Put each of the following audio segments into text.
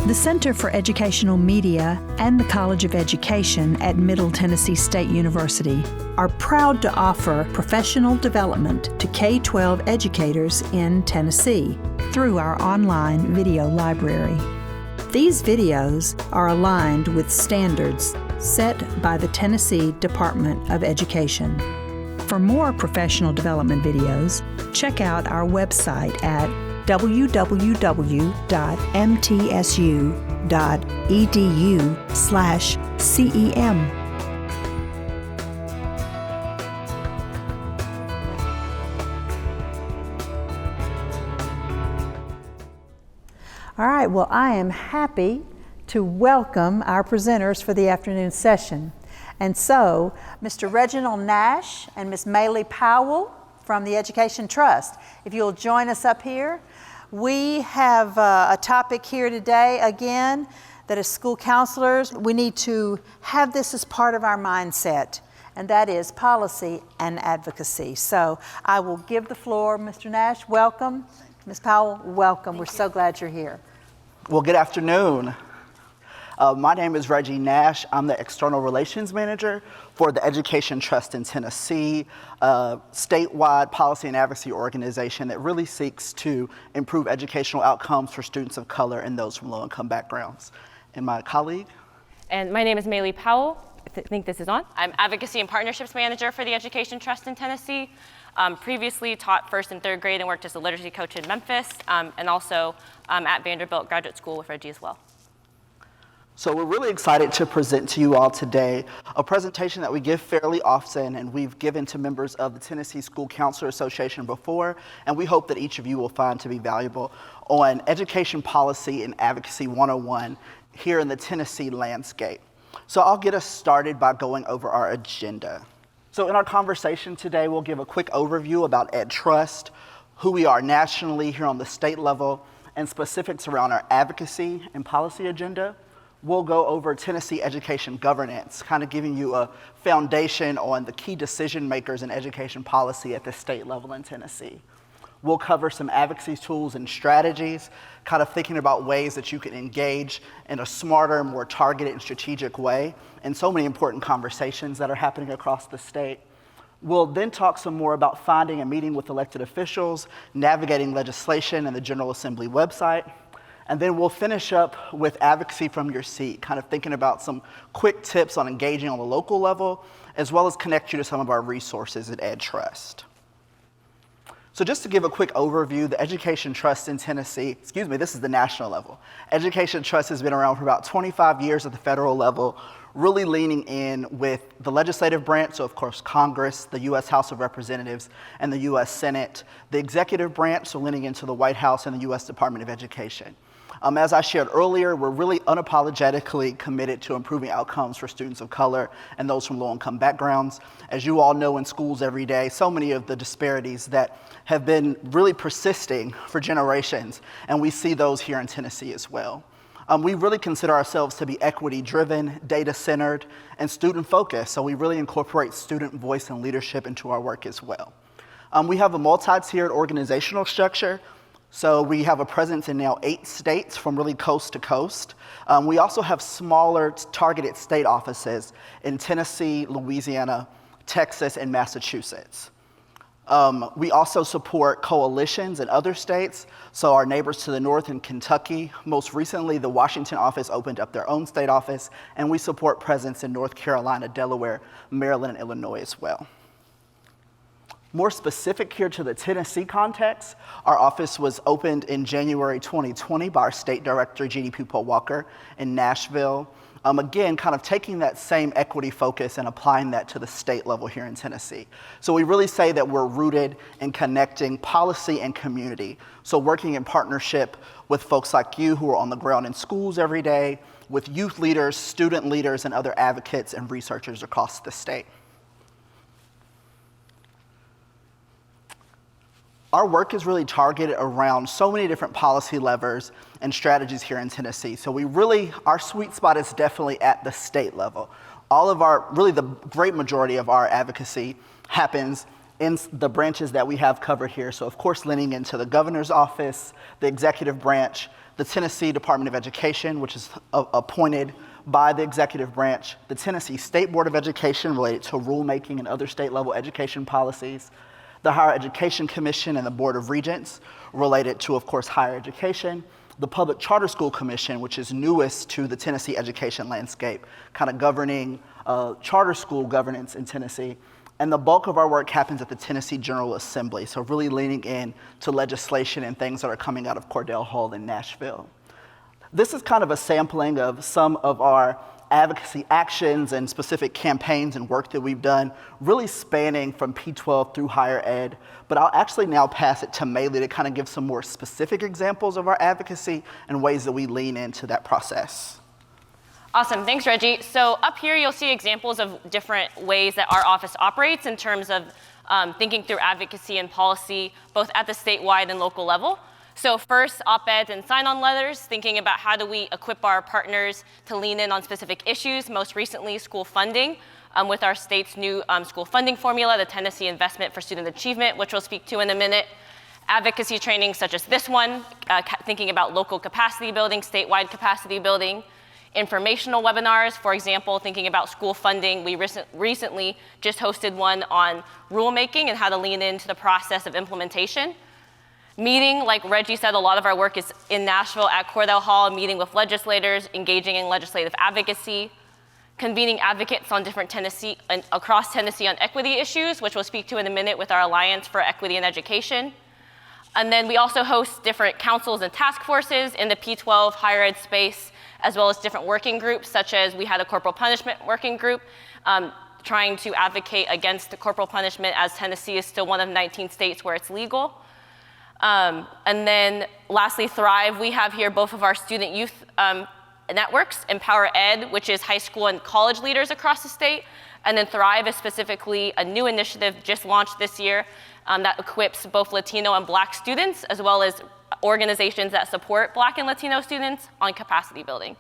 The Center for Educational Media and the College of Education at Middle Tennessee State University are proud to offer professional development to K-12 educators in Tennessee through our online video library. These videos are aligned with standards set by the Tennessee Department of Education. For more professional development videos, check out our website at www.mtsu.edu/CEM. All right, well, I am happy to welcome our presenters for the afternoon session. And so, Mr. Reginald Nash and Ms. Maylee Powell from the Education Trust, if you'll join us up here. We have a topic here today, again, that as school counselors, we need to have this as part of our mindset, and that is policy and advocacy. So I will give the floor, Mr. Nash, welcome. Ms. Powell, welcome. We're so glad you're here. Well, good afternoon. My name is Reggie Nash. I'm the External Relations Manager for the Education Trust in Tennessee, a statewide policy and advocacy organization that really seeks to improve educational outcomes for students of color and those from low-income backgrounds. And my colleague? And my name is Maylee Powell. I think this is on. I'm Advocacy and Partnerships Manager for the Education Trust in Tennessee. Previously taught first and third grade and worked as a literacy coach in Memphis, and also at Vanderbilt Graduate School with Reggie as well. So we're really excited to present to you all today a presentation that we give fairly often, and we've given to members of the Tennessee School Counselor Association before, and we hope that each of you will find to be valuable, on Education Policy and Advocacy 101 here in the Tennessee landscape. So I'll get us started by going over our agenda. So in our conversation today, we'll give a quick overview about Ed Trust, who we are nationally here on the state level, and specifics around our advocacy and policy agenda. We'll go over Tennessee education governance, kind of giving you a foundation on the key decision makers in education policy at the state level in Tennessee. We'll cover some advocacy tools and strategies, kind of thinking about ways that you can engage in a smarter, more targeted and strategic way in so many important conversations that are happening across the state. We'll then talk some more about finding and meeting with elected officials, navigating legislation and the General Assembly website. And then we'll finish up with advocacy from your seat, kind of thinking about some quick tips on engaging on the local level, as well as connect you to some of our resources at Ed Trust. So just to give a quick overview, the Education Trust in Tennessee, this is the national level. Education Trust has been around for about 25 years at the federal level, really leaning in with the legislative branch, so of course Congress, the U.S. House of Representatives, and the U.S. Senate, the executive branch, so leaning into the White House and the U.S. Department of Education. As I shared earlier, we're really unapologetically committed to improving outcomes for students of color and those from low-income backgrounds. As you all know in schools every day, so many of the disparities that have been really persisting for generations, and we see those here in Tennessee as well. We really consider ourselves to be equity-driven, data-centered, and student-focused, so we really incorporate student voice and leadership into our work as well. We have a multi-tiered organizational structure. So we have a presence in now 8 states from really coast to coast. We also have smaller targeted state offices in Tennessee, Louisiana, Texas, and Massachusetts. We also support coalitions in other states. So our neighbors to the north in Kentucky, most recently the Washington office opened up their own state office, and we support presence in North Carolina, Delaware, Maryland, and Illinois as well. More specific here to the Tennessee context, our office was opened in January 2020 by our state director, Jeannie Pupo-Walker, in Nashville. Again, kind of taking that same equity focus and applying that to the state level here in Tennessee. So we really say that we're rooted in connecting policy and community. So working in partnership with folks like you who are on the ground in schools every day, with youth leaders, student leaders, and other advocates and researchers across the state. Our work is really targeted around so many different policy levers and strategies here in Tennessee. So our sweet spot is definitely at the state level. The great majority of our advocacy happens in the branches that we have covered here. So of course, leaning into the governor's office, the executive branch, the Tennessee Department of Education, which is appointed by the executive branch, the Tennessee State Board of Education related to rulemaking and other state level education policies, the Higher Education Commission and the Board of Regents related to, of course, higher education, the Public Charter School Commission, which is newest to the Tennessee education landscape, kind of governing charter school governance in Tennessee. And the bulk of our work happens at the Tennessee General Assembly, so really leaning in to legislation and things that are coming out of Cordell Hull in Nashville. This is kind of a sampling of some of our advocacy actions and specific campaigns and work that we've done, really spanning from P-12 through higher ed. But I'll actually now pass it to Maylee to kind of give some more specific examples of our advocacy and ways that we lean into that process. Awesome, thanks Reggie. So up here you'll see examples of different ways that our office operates in terms of thinking through advocacy and policy, both at the statewide and local level. So first, op-eds and sign-on letters, thinking about how do we equip our partners to lean in on specific issues, most recently school funding, with our state's new school funding formula, the Tennessee Investment for Student Achievement, which we'll speak to in a minute. Advocacy training such as this one, thinking about local capacity building, statewide capacity building. Informational webinars, for example, thinking about school funding. We recently just hosted one on rulemaking and how to lean into the process of implementation. Meeting, like Reggie said, a lot of our work is in Nashville at Cordell Hall, meeting with legislators, engaging in legislative advocacy, convening advocates on across Tennessee on equity issues, which we'll speak to in a minute with our Alliance for Equity in Education. And then we also host different councils and task forces in the P-12 higher ed space, as well as different working groups, such as we had a corporal punishment working group trying to advocate against the corporal punishment, as Tennessee is still one of 19 states where it's legal. And then lastly, Thrive. We have here both of our student youth networks, Empower Ed, which is high school and college leaders across the state, and then Thrive is specifically a new initiative just launched this year that equips both Latino and Black students, as well as organizations that support Black and Latino students on capacity building.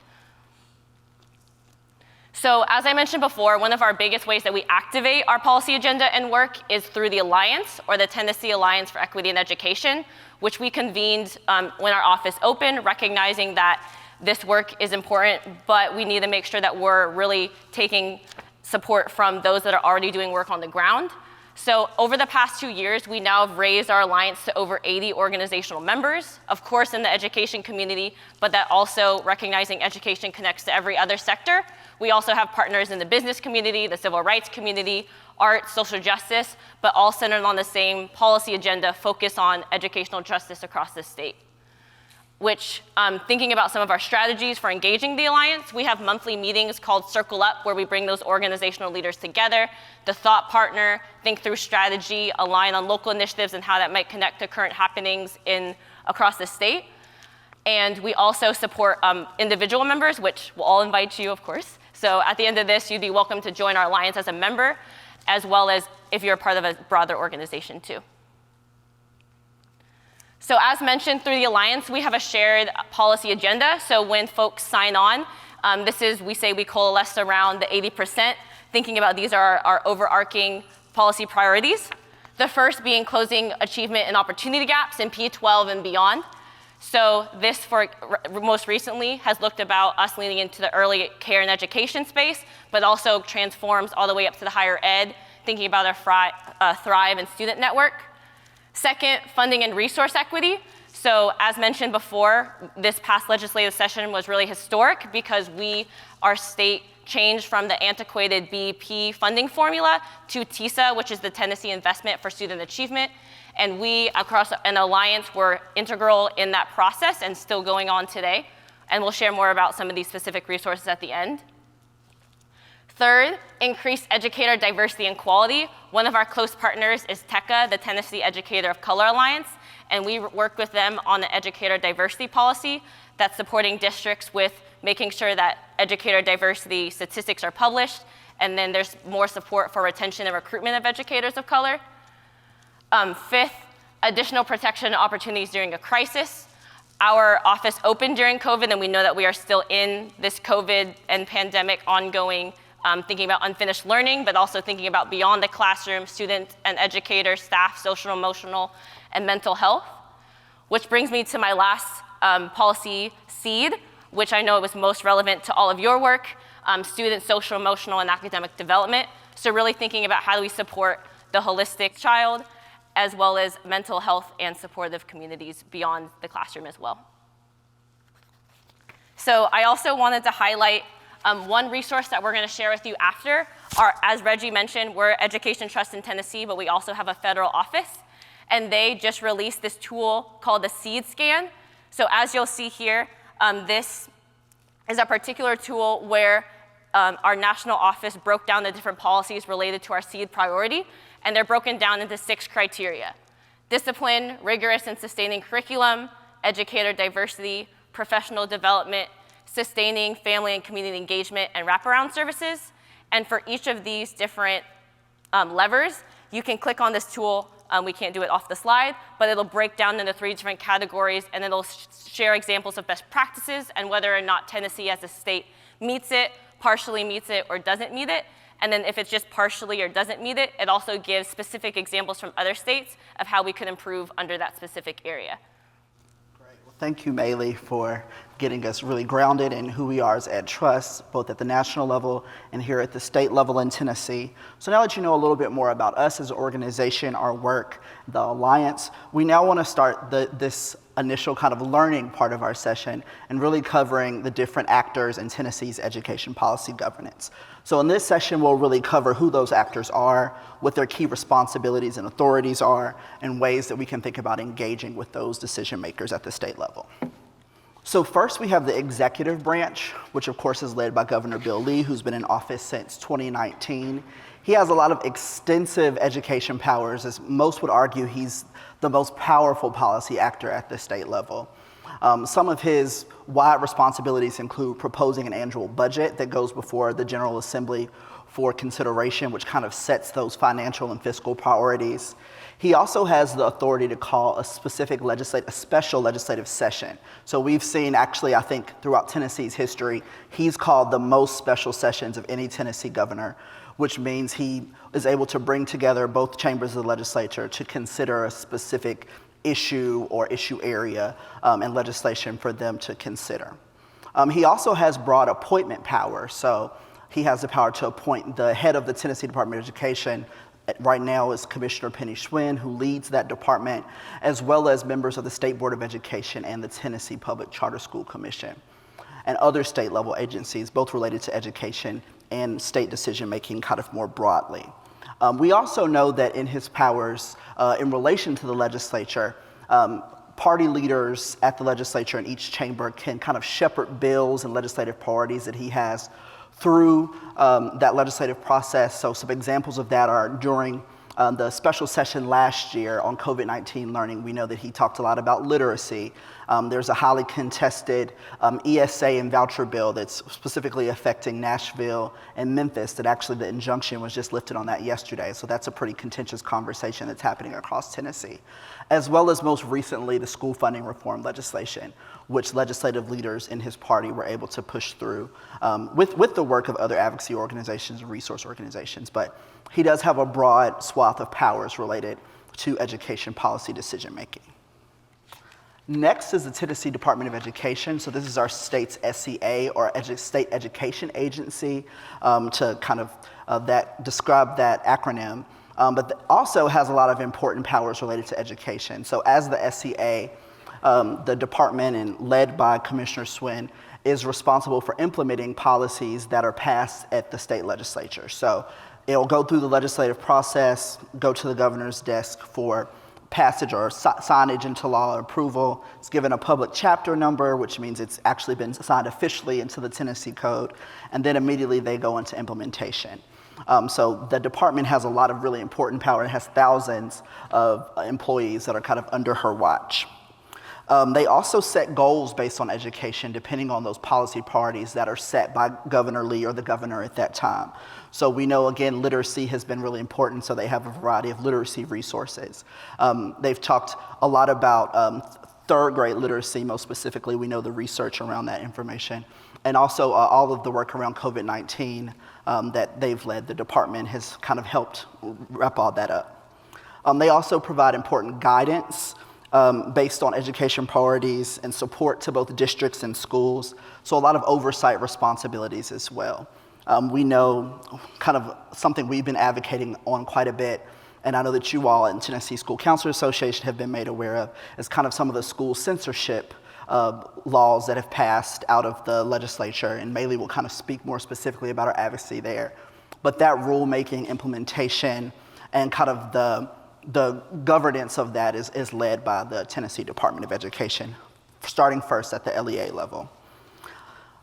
So as I mentioned before, one of our biggest ways that we activate our policy agenda and work is through the Alliance, or the Tennessee Alliance for Equity in Education, which we convened when our office opened, recognizing that this work is important, but we need to make sure that we're really taking support from those that are already doing work on the ground. So over the past 2 years, we now have raised our Alliance to over 80 organizational members, of course in the education community, but that also recognizing education connects to every other sector. We also have partners in the business community, the civil rights community, art, social justice, but all centered on the same policy agenda, focus on educational justice across the state. Which, thinking about some of our strategies for engaging the Alliance, we have monthly meetings called Circle Up, where we bring those organizational leaders together to thought partner, think through strategy, align on local initiatives and how that might connect to current happenings across the state. And we also support individual members, which we'll all invite you, of course. So at the end of this, you'd be welcome to join our Alliance as a member, as well as if you're a part of a broader organization too. So as mentioned, through the Alliance, we have a shared policy agenda. So when folks sign on, we coalesce around the 80%, thinking about these are our overarching policy priorities. The first being closing achievement and opportunity gaps in P-12 and beyond. So this, for most recently, has looked about us leaning into the early care and education space, but also transforms all the way up to the higher ed, thinking about our Thrive and student network. Second, funding and resource equity. So as mentioned before, this past legislative session was really historic because our state changed from the antiquated BEP funding formula to TISA, which is the Tennessee Investment for Student Achievement. And we, across an alliance, were integral in that process and still going on today. And we'll share more about some of these specific resources at the end. Third, increase educator diversity and quality. One of our close partners is TECA, the Tennessee Educator of Color Alliance, and we work with them on the educator diversity policy that's supporting districts with making sure that educator diversity statistics are published, and then there's more support for retention and recruitment of educators of color. Fifth, additional protection opportunities during a crisis. Our office opened during COVID, and we know that we are still in this COVID and pandemic ongoing, thinking about unfinished learning, but also thinking about beyond the classroom, students and educators, staff, social, emotional, and mental health. Which brings me to my last policy SEED, which I know was most relevant to all of your work, student social, emotional, and academic development. So really thinking about how do we support the holistic child, as well as mental health and supportive communities beyond the classroom as well. So I also wanted to highlight one resource that we're going to share with you after. As Reggie mentioned, we're Education Trust in Tennessee, but we also have a federal office. And they just released this tool called the SEED Scan. So as you'll see here, this is a particular tool where our national office broke down the different policies related to our SEED priority, and they're broken down into 6 criteria: discipline, rigorous and sustaining curriculum, educator diversity, professional development, sustaining family and community engagement, and wraparound services. And for each of these different levers, you can click on this tool. We can't do it off the slide, but it'll break down into 3 different categories, and it'll share examples of best practices and whether or not Tennessee as a state meets it, partially meets it, or doesn't meet it. And then if it's just partially or doesn't meet it, it also gives specific examples from other states of how we could improve under that specific area. Thank you, Maylee, for getting us really grounded in who we are as Ed Trust, both at the national level and here at the state level in Tennessee. So now that you know a little bit more about us as an organization, our work, the Alliance, we now want to start this initial kind of learning part of our session and really covering the different actors in Tennessee's education policy governance. So in this session, we'll really cover who those actors are, what their key responsibilities and authorities are, and ways that we can think about engaging with those decision makers at the state level. So first, we have the executive branch, which of course is led by Governor Bill Lee, who's been in office since 2019. He has a lot of extensive education powers. As most would argue, he's the most powerful policy actor at the state level. Some of his wide responsibilities include proposing an annual budget that goes before the General Assembly for consideration, which kind of sets those financial and fiscal priorities. He also has the authority to call a special legislative session. So we've seen, actually, I think throughout Tennessee's history, he's called the most special sessions of any Tennessee governor, which means he is able to bring together both chambers of the legislature to consider a specific issue or issue area and legislation for them to consider. He also has broad appointment power. So he has the power to appoint the head of the Tennessee Department of Education. Right now is Commissioner Penny Schwinn, who leads that department, as well as members of the State Board of Education and the Tennessee Public Charter School Commission, and other state level agencies, both related to education and state decision making kind of more broadly. We also know that in his powers in relation to the legislature, party leaders at the legislature in each chamber can kind of shepherd bills and legislative priorities that he has through that legislative process. So some examples of that are during the special session last year on COVID-19 learning. We know that he talked a lot about literacy. There's a highly contested ESA and voucher bill that's specifically affecting Nashville and Memphis that actually the injunction was just lifted on that yesterday. So that's a pretty contentious conversation that's happening across Tennessee. As well as most recently the school funding reform legislation, which legislative leaders in his party were able to push through with the work of other advocacy organizations and resource organizations. But he does have a broad swath of powers related to education policy decision making. Next is the Tennessee Department of Education. So this is our state's SCA, or State Education Agency, to kind of describe that acronym. But also has a lot of important powers related to education. So as the SCA, the department, and led by Commissioner Schwinn, is responsible for implementing policies that are passed at the state legislature. So it'll go through the legislative process, go to the governor's desk for passage or signage into law or approval. It's given a public chapter number, which means it's actually been signed officially into the Tennessee Code, and then immediately they go into implementation. So the department has a lot of really important power. It has thousands of employees that are kind of under her watch. They also set goals based on education, depending on those policy priorities that are set by Governor Lee or the governor at that time. So we know, again, literacy has been really important, so they have a variety of literacy resources. They've talked a lot about third grade literacy, most specifically. We know the research around that information. And also all of the work around COVID-19 that they've led. The department has kind of helped wrap all that up. They also provide important guidance based on education priorities and support to both districts and schools. So a lot of oversight responsibilities as well. We know kind of something we've been advocating on quite a bit, and I know that you all in Tennessee School Counselor Association have been made aware of, is kind of some of the school censorship laws that have passed out of the legislature, and Maylee will kind of speak more specifically about our advocacy there. But that rulemaking, implementation, and kind of the governance of that is led by the Tennessee Department of Education, starting first at the LEA level.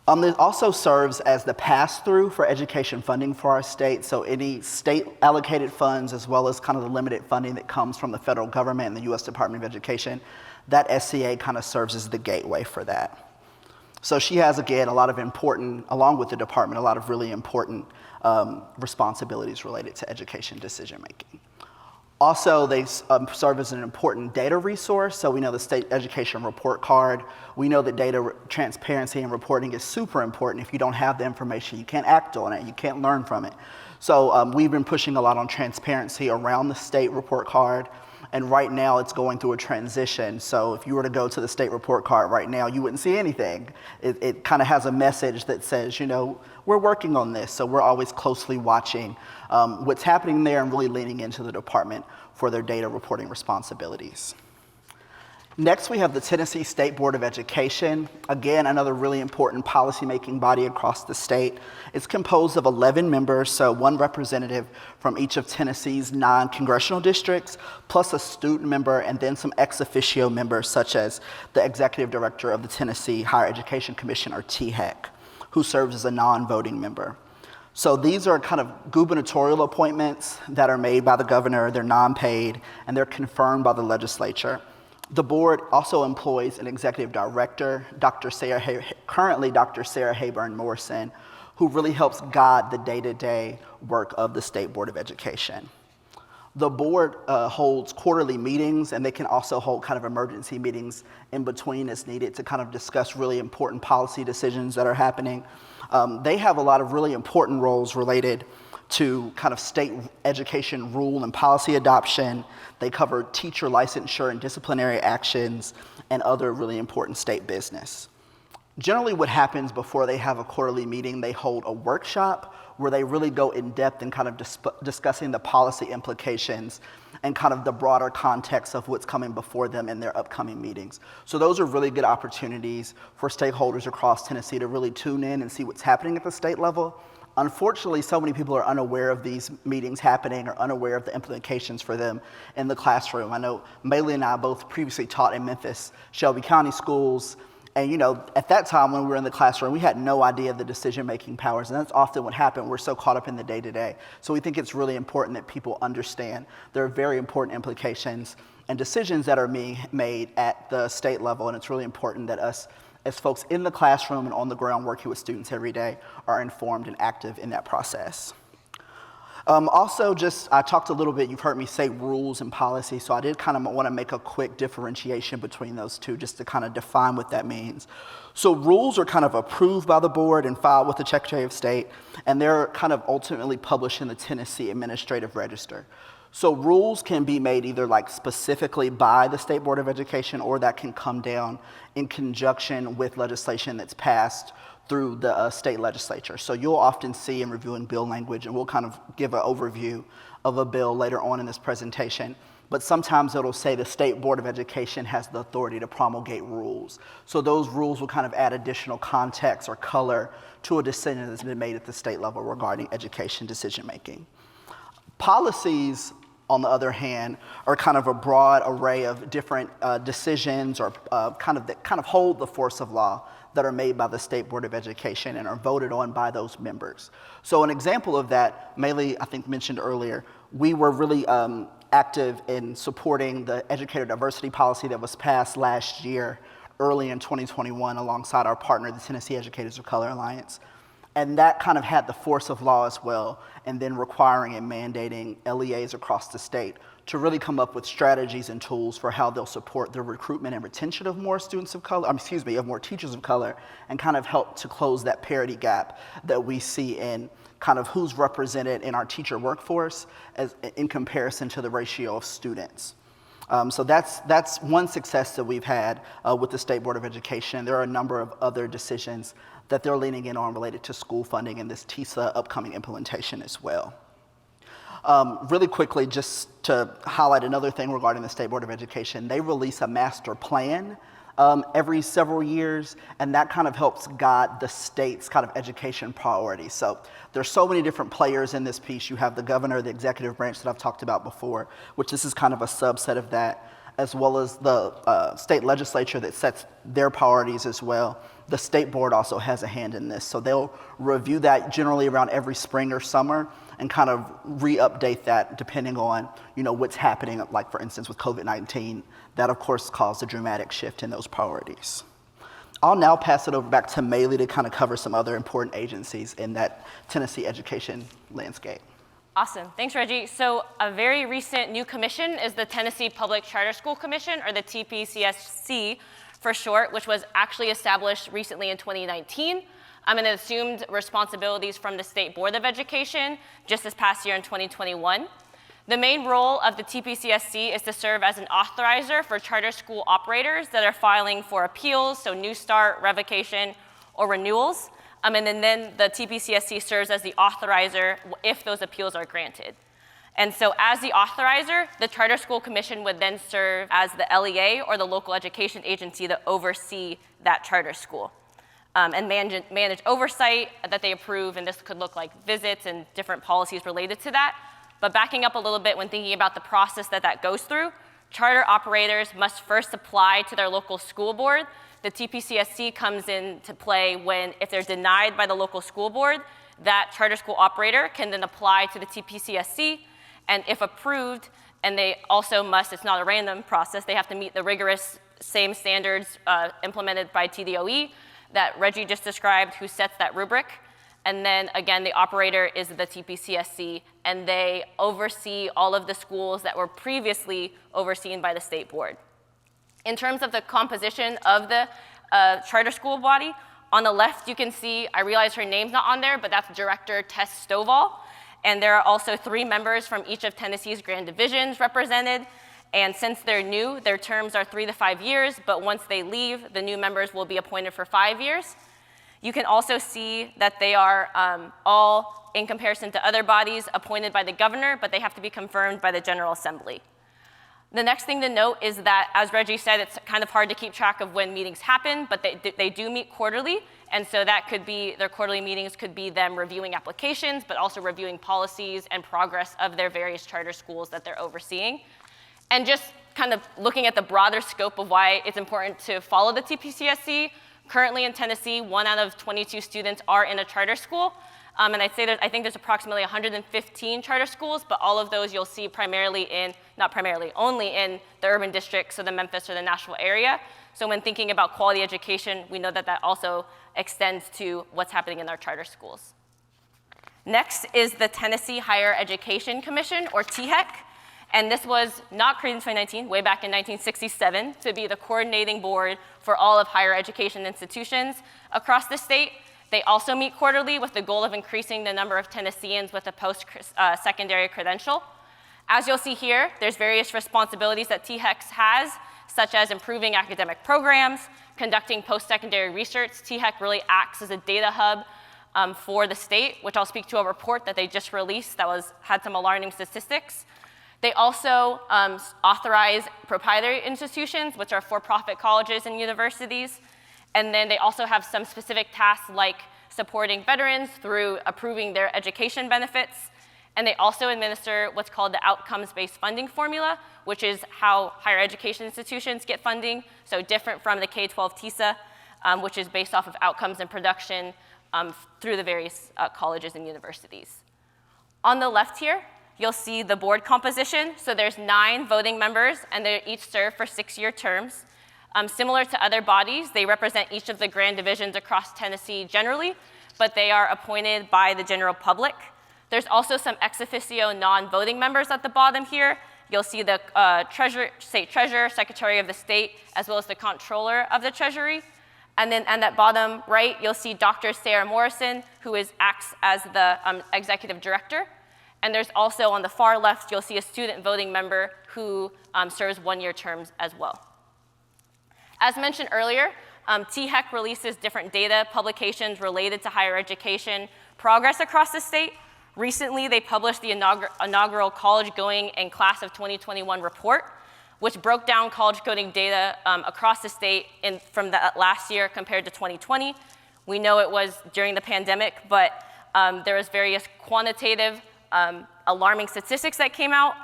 It also serves as the pass-through for education funding for our state, so any state allocated funds as well as kind of the limited funding that comes from the federal government and the U.S. Department of Education, that SCA kind of serves as the gateway for that. So she has, again, a lot of important, along with the department, a lot of really important responsibilities related to education decision-making. Also, they serve as an important data resource. So we know the state education report card. We know that data transparency and reporting is super important. If you don't have the information, you can't act on it. You can't learn from it. So we've been pushing a lot on transparency around the state report card. And right now it's going through a transition. So if you were to go to the state report card right now, you wouldn't see anything. It kind of has a message that says, you know, we're working on this. So we're always closely watching what's happening there and really leaning into the department for their data reporting responsibilities. Next, we have the Tennessee State Board of Education. Again, another really important policymaking body across the state. It's composed of 11 members, so one representative from each of Tennessee's 9 congressional districts, plus a student member, and then some ex officio members, such as the executive director of the Tennessee Higher Education Commission, or THEC, who serves as a non-voting member. So these are kind of gubernatorial appointments that are made by the governor, they're non-paid, and they're confirmed by the legislature. The board also employs an executive director, currently Dr. Sarah Hayburn Morrison, who really helps guide the day-to-day work of the State Board of Education. The board holds quarterly meetings, and they can also hold kind of emergency meetings in between as needed to kind of discuss really important policy decisions that are happening. They have a lot of really important roles related to kind of state education rule and policy adoption. They cover teacher licensure and disciplinary actions and other really important state business. Generally what happens before they have a quarterly meeting, they hold a workshop where they really go in depth in kind of discussing the policy implications and kind of the broader context of what's coming before them in their upcoming meetings. So those are really good opportunities for stakeholders across Tennessee to really tune in and see what's happening at the state level. Unfortunately, so many people are unaware of these meetings happening or unaware of the implications for them in the classroom. I know Maylee and I both previously taught in Memphis, Shelby County schools, and you know, at that time when we were in the classroom, we had no idea of the decision-making powers, and that's often what happened. We're so caught up in the day-to-day. So we think it's really important that people understand there are very important implications and decisions that are made at the state level, and it's really important that us as folks in the classroom and on the ground working with students every day are informed and active in that process. Also, I talked a little bit, you've heard me say rules and policy, so I did kind of want to make a quick differentiation between those two just to kind of define what that means. So rules are kind of approved by the board and filed with the Secretary of State, and they're kind of ultimately published in the Tennessee Administrative Register. So rules can be made either like specifically by the State Board of Education, or that can come down in conjunction with legislation that's passed through the state legislature. So you'll often see in reviewing bill language, and we'll kind of give an overview of a bill later on in this presentation, but sometimes it'll say the State Board of Education has the authority to promulgate rules. So those rules will kind of add additional context or color to a decision that's been made at the state level regarding education decision-making. Policies, on the other hand, are kind of a broad array of different decisions or that kind of hold the force of law that are made by the State Board of Education and are voted on by those members. So an example of that, Maylee, I think, mentioned earlier, we were really active in supporting the educator diversity policy that was passed last year, early in 2021, alongside our partner, the Tennessee Educators of Color Alliance. And that kind of had the force of law as well, and then requiring and mandating LEAs across the state to really come up with strategies and tools for how they'll support the recruitment and retention of more students of color, of more teachers of color, and kind of help to close that parity gap that we see in kind of who's represented in our teacher workforce in comparison to the ratio of students. So that's one success that we've had with the State Board of Education. There are a number of other decisions that they're leaning in on related to school funding and this TISA upcoming implementation as well. Really quickly, just to highlight another thing regarding the State Board of Education, they release a master plan every several years, and that kind of helps guide the state's kind of education priorities. So there's so many different players in this piece. You have the governor, the executive branch that I've talked about before, which this is kind of a subset of that, as well as the state legislature that sets their priorities as well. The state board also has a hand in this. So they'll review that generally around every spring or summer and kind of re-update that depending on, what's happening, like for instance with COVID-19. That of course caused a dramatic shift in those priorities. I'll now pass it over back to Maylee to kind of cover some other important agencies in that Tennessee education landscape. Awesome, thanks Reggie. So a very recent new commission is the Tennessee Public Charter School Commission, or the TPCSC for short, which was actually established recently in 2019. And it assumed responsibilities from the State Board of Education just this past year in 2021. The main role of the TPCSC is to serve as an authorizer for charter school operators that are filing for appeals, so new start, revocation, or renewals. And then the TPCSC serves as the authorizer if those appeals are granted. And so as the authorizer, the Charter School Commission would then serve as the LEA, or the local education agency, that oversee that charter school. And manage oversight that they approve, and this could look like visits and different policies related to that. But backing up a little bit when thinking about the process that goes through, charter operators must first apply to their local school board. The TPCSC comes into play if they're denied by the local school board, that charter school operator can then apply to the TPCSC, and if approved, and they also must, it's not a random process, they have to meet the rigorous same standards implemented by TDOE that Reggie just described, who sets that rubric. And then again, the operator is the TPCSC, and they oversee all of the schools that were previously overseen by the state board. In terms of the composition of the charter school body, on the left you can see, I realize her name's not on there, but that's Director Tess Stovall. And there are also 3 members from each of Tennessee's grand divisions represented. And since they're new, their terms are 3 to 5 years, but once they leave, the new members will be appointed for 5 years. You can also see that they are all, in comparison to other bodies, appointed by the governor, but they have to be confirmed by the General Assembly. The next thing to note is that, as Reggie said, it's kind of hard to keep track of when meetings happen, but they do meet quarterly, and so that could be, their quarterly meetings could be them reviewing applications, but also reviewing policies and progress of their various charter schools that they're overseeing. And just kind of looking at the broader scope of why it's important to follow the TPCSC, currently in Tennessee, 1 out of 22 students are in a charter school. And I think there's approximately 115 charter schools, but all of those you'll see only in the urban districts, so the Memphis or the Nashville area. So when thinking about quality education, we know that also extends to what's happening in our charter schools. Next is the Tennessee Higher Education Commission, or THEC. And this was not created in 2019, way back in 1967, to be the coordinating board for all of higher education institutions across the state. They also meet quarterly with the goal of increasing the number of Tennesseans with a post-secondary credential. As you'll see here, there's various responsibilities that THEC has, such as improving academic programs, conducting post-secondary research. THEC really acts as a data hub for the state, which I'll speak to a report that they just released that had some alarming statistics. They also authorize proprietary institutions, which are for-profit colleges and universities. And then they also have some specific tasks like supporting veterans through approving their education benefits. And they also administer what's called the outcomes-based funding formula, which is how higher education institutions get funding, so different from the K-12 TISA, which is based off of outcomes and production through the various colleges and universities. On the left here, you'll see the board composition. So there's 9 voting members, and they each serve for 6-year terms. Similar to other bodies, they represent each of the grand divisions across Tennessee generally, but they are appointed by the general public. There's also some ex officio non-voting members at the bottom here. You'll see the state treasurer, secretary of the state, as well as the comptroller of the treasury. And then on that bottom right, you'll see Dr. Sarah Morrison, who acts as the executive director. And there's also on the far left, you'll see a student voting member who serves one-year terms as well. As mentioned earlier, THEC releases different data publications related to higher education progress across the state. Recently, they published the inaugural College Going and Class of 2021 report, which broke down college going data across the state from that last year compared to 2020. We know it was during the pandemic, but there was various quantitative alarming statistics that came out.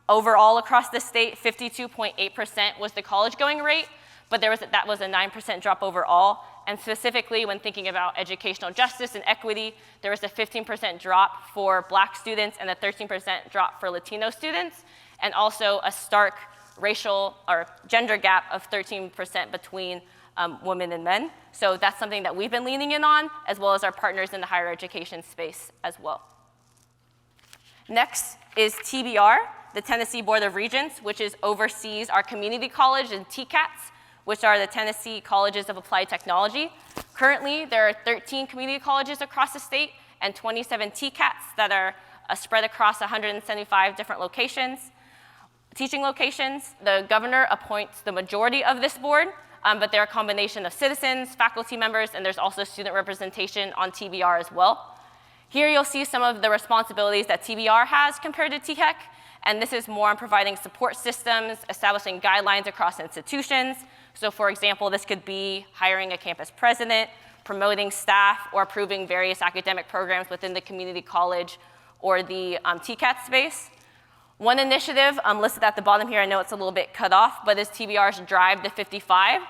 Overall across the state, 52.8% was the college going rate, but that was a 9% drop overall. And specifically when thinking about educational justice and equity, there was a 15% drop for Black students and a 13% drop for Latino students, and also a stark racial or gender gap of 13% between women and men. So that's something that we've been leaning in on, as well as our partners in the higher education space as well. Next is TBR, the Tennessee Board of Regents, which oversees our community college and TCATs, which are the Tennessee Colleges of Applied Technology. Currently, there are 13 community colleges across the state and 27 TCATs that are spread across 175 different teaching locations. The governor appoints the majority of this board, but they're a combination of citizens, faculty members, and there's also student representation on TBR as well. Here you'll see some of the responsibilities that TBR has compared to THEC, and this is more on providing support systems, establishing guidelines across institutions. So for example, this could be hiring a campus president, promoting staff, or approving various academic programs within the community college or the TCAT space. One initiative listed at the bottom here, I know it's a little bit cut off, but is TBR's Drive to 55.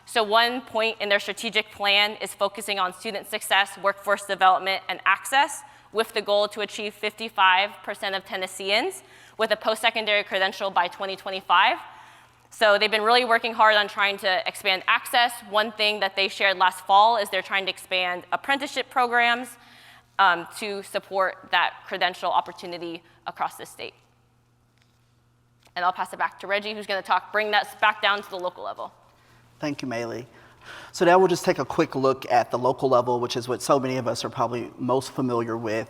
So one point in their strategic plan is focusing on student success, workforce development, and access, with the goal to achieve 55% of Tennesseans with a post-secondary credential by 2025. So they've been really working hard on trying to expand access. One thing that they shared last fall is they're trying to expand apprenticeship programs to support that credential opportunity across the state. And I'll pass it back to Reggie, who's going to bring that back down to the local level. Thank you, Maylee. So now we'll just take a quick look at the local level, which is what so many of us are probably most familiar with.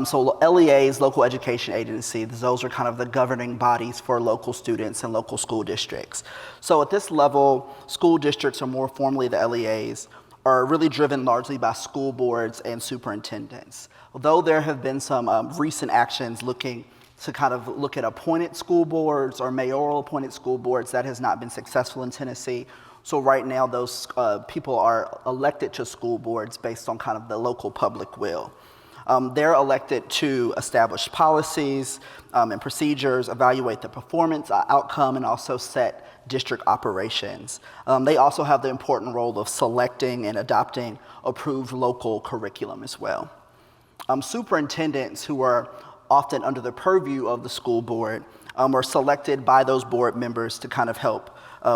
So LEAs, local education agencies, those are kind of the governing bodies for local students and local school districts. So at this level, school districts, or more formally the LEAs, are really driven largely by school boards and superintendents. Although there have been some recent actions looking to kind of look at appointed school boards or mayoral appointed school boards, that has not been successful in Tennessee. So right now, those people are elected to school boards based on kind of the local public will. They're elected to establish policies and procedures, evaluate the performance outcome, and also set district operations. They also have the important role of selecting and adopting approved local curriculum as well. Superintendents, who are often under the purview of the school board, are selected by those board members to kind of help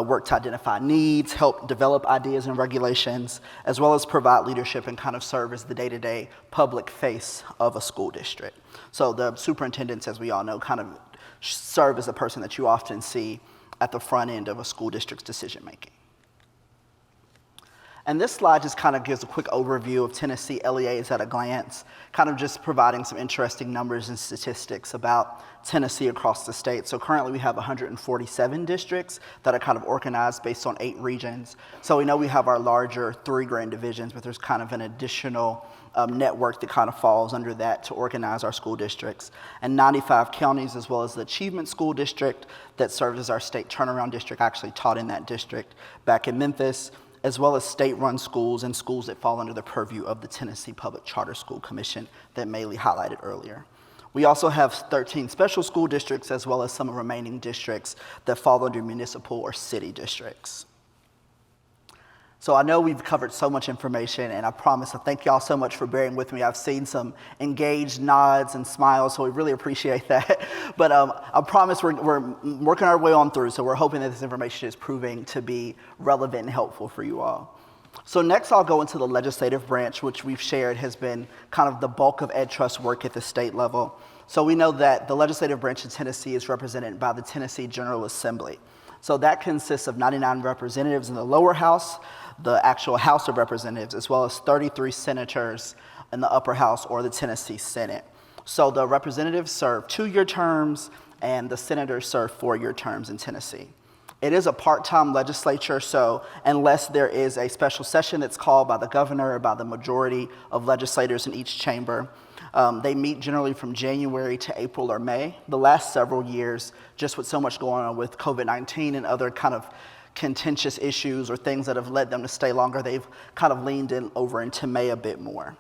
work to identify needs, help develop ideas and regulations, as well as provide leadership and kind of serve as the day-to-day public face of a school district. So the superintendents, as we all know, kind of serve as the person that you often see at the front end of a school district's decision-making. And this slide just kind of gives a quick overview of Tennessee LEAs at a glance, kind of just providing some interesting numbers and statistics about Tennessee across the state. So currently we have 147 districts that are kind of organized based on 8 regions. So we know we have our larger 3 grand divisions, but there's kind of an additional network that kind of falls under that to organize our school districts. And 95 counties, as well as the Achievement School District that serves as our state turnaround district. I actually taught in that district back in Memphis, as well as state-run schools and schools that fall under the purview of the Tennessee Public Charter School Commission that Maylee highlighted earlier. We also have 13 special school districts, as well as some remaining districts that fall under municipal or city districts. So I know we've covered so much information, and I promise, I thank y'all so much for bearing with me. I've seen some engaged nods and smiles, so we really appreciate that. But I promise we're working our way on through, so we're hoping that this information is proving to be relevant and helpful for you all. So next I'll go into the legislative branch, which we've shared has been kind of the bulk of EdTrust work at the state level. So we know that the legislative branch in Tennessee is represented by the Tennessee General Assembly. So that consists of 99 representatives in the lower house, the actual House of Representatives, as well as 33 senators in the upper house or the Tennessee Senate. So the representatives serve 2-year terms and the senators serve 4-year terms in Tennessee. It is a part-time legislature, so unless there is a special session that's called by the governor or by the majority of legislators in each chamber, they meet generally from January to April or May. The last several years, just with so much going on with COVID-19 and other kind of contentious issues or things that have led them to stay longer, they've kind of leaned in over into May a bit more.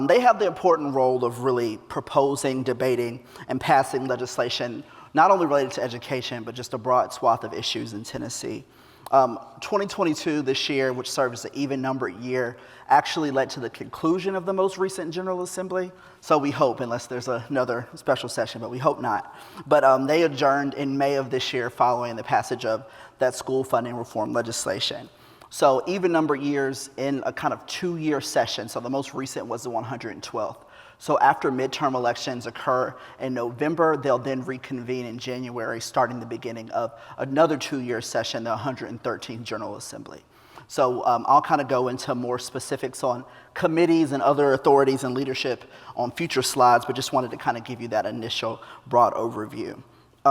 They have the important role of really proposing, debating, and passing legislation, not only related to education, but just a broad swath of issues in Tennessee. 2022, this year, which served as an even-numbered year, actually led to the conclusion of the most recent General Assembly. So we hope, unless there's another special session, but we hope not. But they adjourned in May of this year following the passage of that school funding reform legislation. So even-numbered years in a kind of 2-year session. So the most recent was the 112th. So after midterm elections occur in November, they'll then reconvene in January, starting the beginning of another 2-year session, the 113th General Assembly. So I'll kind of go into more specifics on committees and other authorities and leadership on future slides, but just wanted to kind of give you that initial broad overview.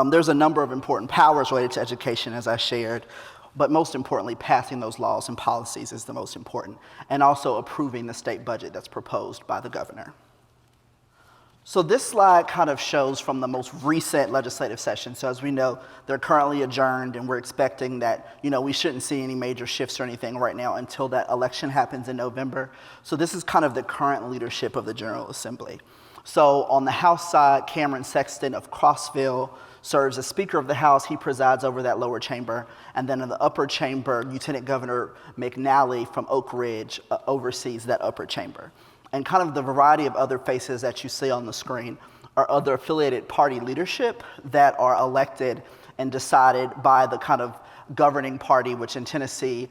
There's a number of important powers related to education, as I shared, but most importantly, passing those laws and policies is the most important, and also approving the state budget that's proposed by the governor. So this slide kind of shows from the most recent legislative session. So as we know, they're currently adjourned, and we're expecting that, we shouldn't see any major shifts or anything right now until that election happens in November. So this is kind of the current leadership of the General Assembly. So on the House side, Cameron Sexton of Crossville serves as Speaker of the House. He presides over that lower chamber. And then in the upper chamber, Lieutenant Governor McNally from Oak Ridge oversees that upper chamber. And kind of the variety of other faces that you see on the screen are other affiliated party leadership that are elected and decided by the kind of governing party, which in Tennessee,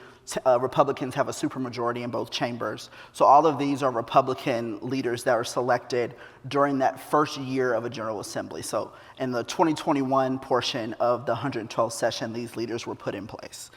Republicans have a supermajority in both chambers. So all of these are Republican leaders that are selected during that first year of a General Assembly. So in the 2021 portion of the 112th session, these leaders were put in place.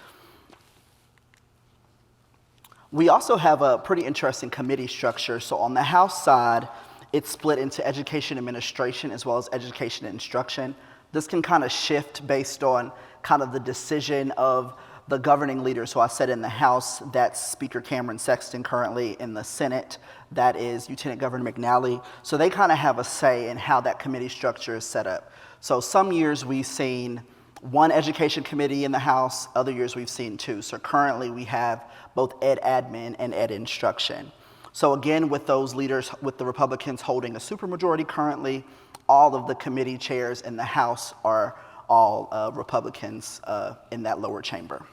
We also have a pretty interesting committee structure. So on the House side, it's split into education administration as well as education and instruction. This can kind of shift based on kind of the decision of the governing leader. So I said in the House, that's Speaker Cameron Sexton currently. In the Senate, that is Lieutenant Governor McNally. So they kind of have a say in how that committee structure is set up. So some years we've seen one education committee in the House, other years we've seen 2. So currently we have both Ed Admin and Ed Instruction. So again, with those leaders, with the Republicans holding a supermajority currently, all of the committee chairs in the House are all Republicans in that lower chamber.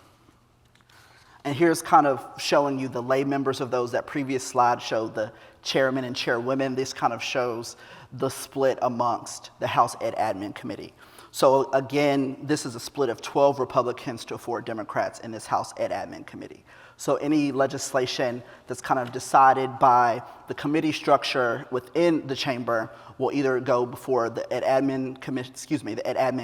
And here's kind of showing you the lay members of those. That previous slide showed the chairmen and chairwomen. This kind of shows the split amongst the House Ed Admin Committee. So again, this is a split of 12 Republicans to 4 Democrats in this House Ed Admin Committee. So any legislation that's kind of decided by the committee structure within the chamber will either go before the Ed Admin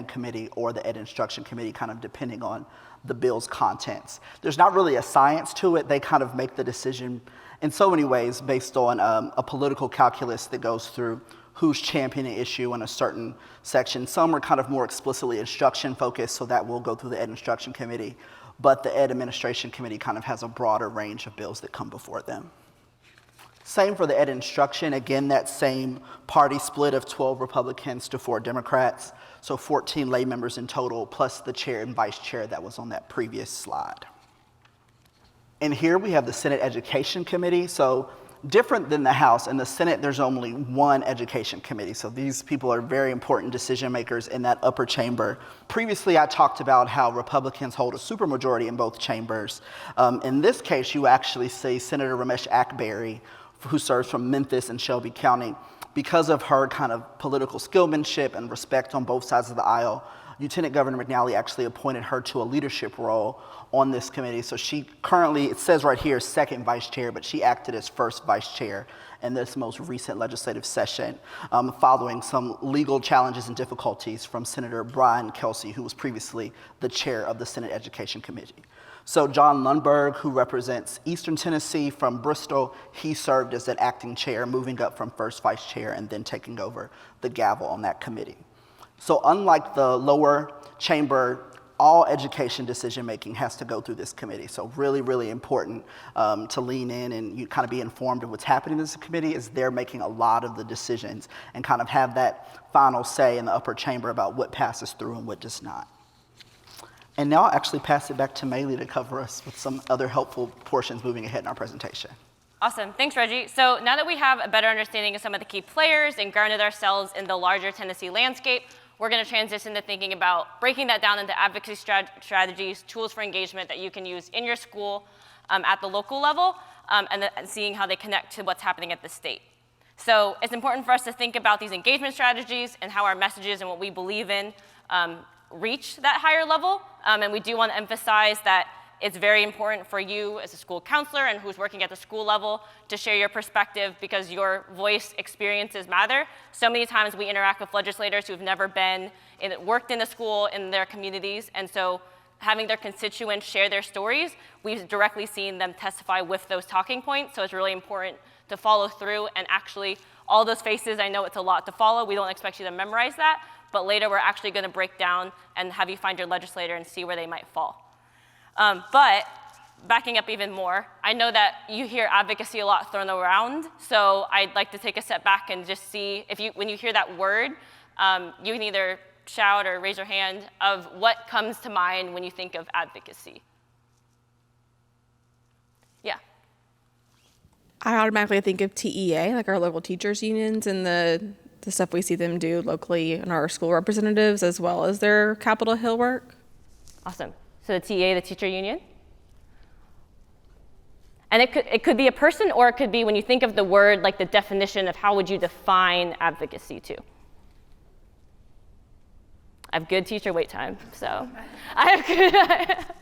Committee or the Ed Instruction Committee, kind of depending on the bill's contents. There's not really a science to it. They kind of make the decision in so many ways based on a political calculus that goes through who's championing an issue in a certain section. Some are kind of more explicitly instruction focused, so that will go through the Ed Instruction Committee. But the Ed Administration Committee kind of has a broader range of bills that come before them. Same for the Ed Instruction. Again, that same party split of 12 Republicans to 4 Democrats. So 14 lay members in total, plus the chair and vice chair that was on that previous slide. And here we have the Senate Education Committee. So different than the House, in the Senate, there's only one education committee. So these people are very important decision makers in that upper chamber. Previously, I talked about how Republicans hold a supermajority in both chambers. In this case, you actually see Senator Ramesh Akberry, who serves from Memphis and Shelby County. Because of her kind of political skillmanship and respect on both sides of the aisle, Lieutenant Governor McNally actually appointed her to a leadership role on this committee. So she currently, it says right here, second vice chair, but she acted as first vice chair in this most recent legislative session, following some legal challenges and difficulties from Senator Brian Kelsey, who was previously the chair of the Senate Education Committee. So John Lundberg, who represents Eastern Tennessee from Bristol, he served as an acting chair, moving up from first vice chair and then taking over the gavel on that committee. So unlike the lower chamber, all education decision-making has to go through this committee. So really, really important to lean in and you kind of be informed of what's happening in this committee, as they're making a lot of the decisions and kind of have that final say in the upper chamber about what passes through and what does not. And now I'll actually pass it back to Maylee to cover us with some other helpful portions moving ahead in our presentation. Awesome, thanks Reggie. So now that we have a better understanding of some of the key players and grounded ourselves in the larger Tennessee landscape, we're going to transition to thinking about breaking that down into advocacy strategies, tools for engagement that you can use in your school at the local level, and seeing how they connect to what's happening at the state. So it's important for us to think about these engagement strategies and how our messages and what we believe in reach that higher level. And we do want to emphasize that it's very important for you as a school counselor and who's working at the school level to share your perspective, because your voice experiences matter. So many times we interact with legislators who've never worked in a school in their communities, and so having their constituents share their stories, we've directly seen them testify with those talking points. So it's really important to follow through, and actually all those faces, I know it's a lot to follow. We don't expect you to memorize that, but later we're actually going to break down and have you find your legislator and see where they might fall. But backing up even more, I know that you hear advocacy a lot thrown around, so I'd like to take a step back and just see if when you hear that word, you can either shout or raise your hand of what comes to mind when you think of advocacy. Yeah. I automatically think of TEA, like our local teachers unions, and the stuff we see them do locally in our school representatives, as well as their Capitol Hill work. Awesome. So the TEA, the teacher union. And it could be a person, or it could be, when you think of the word, like the definition of how would you define advocacy too. I have good teacher wait time, so I have good.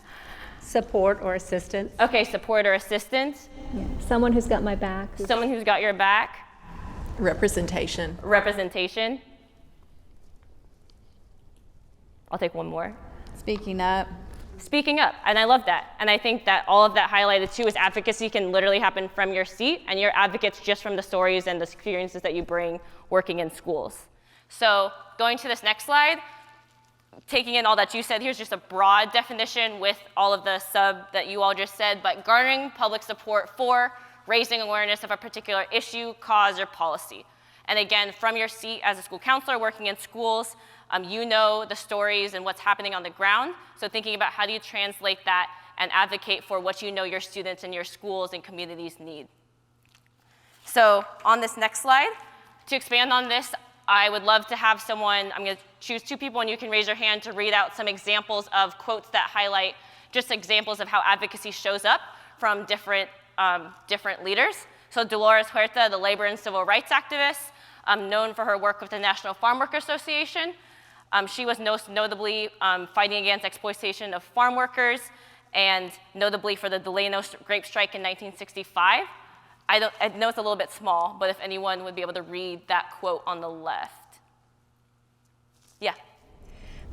Support or assistance. Okay, support or assistance. Yeah. Someone who's got my back. Someone who's got your back. Representation. Representation. I'll take one more. Speaking up. Speaking up, and I love that. And I think that all of that highlighted too is advocacy can literally happen from your seat, and you're advocates just from the stories and the experiences that you bring working in schools. So going to this next slide, taking in all that you said, here's just a broad definition with all of the sub that you all just said, but garnering public support for raising awareness of a particular issue, cause, or policy. And again, from your seat as a school counselor working in schools, you know the stories and what's happening on the ground. So thinking about how do you translate that and advocate for what you know your students and your schools and communities need. So on this next slide, to expand on this, I would love to have someone, I'm going to choose two people and you can raise your hand to read out some examples of quotes that highlight just examples of how advocacy shows up from different leaders. So Dolores Huerta, the labor and civil rights activist, known for her work with the National Farm Worker Association. She was most notably fighting against exploitation of farm workers, and notably for the Delano grape strike in 1965. I know it's a little bit small, but if anyone would be able to read that quote on the left. Yeah.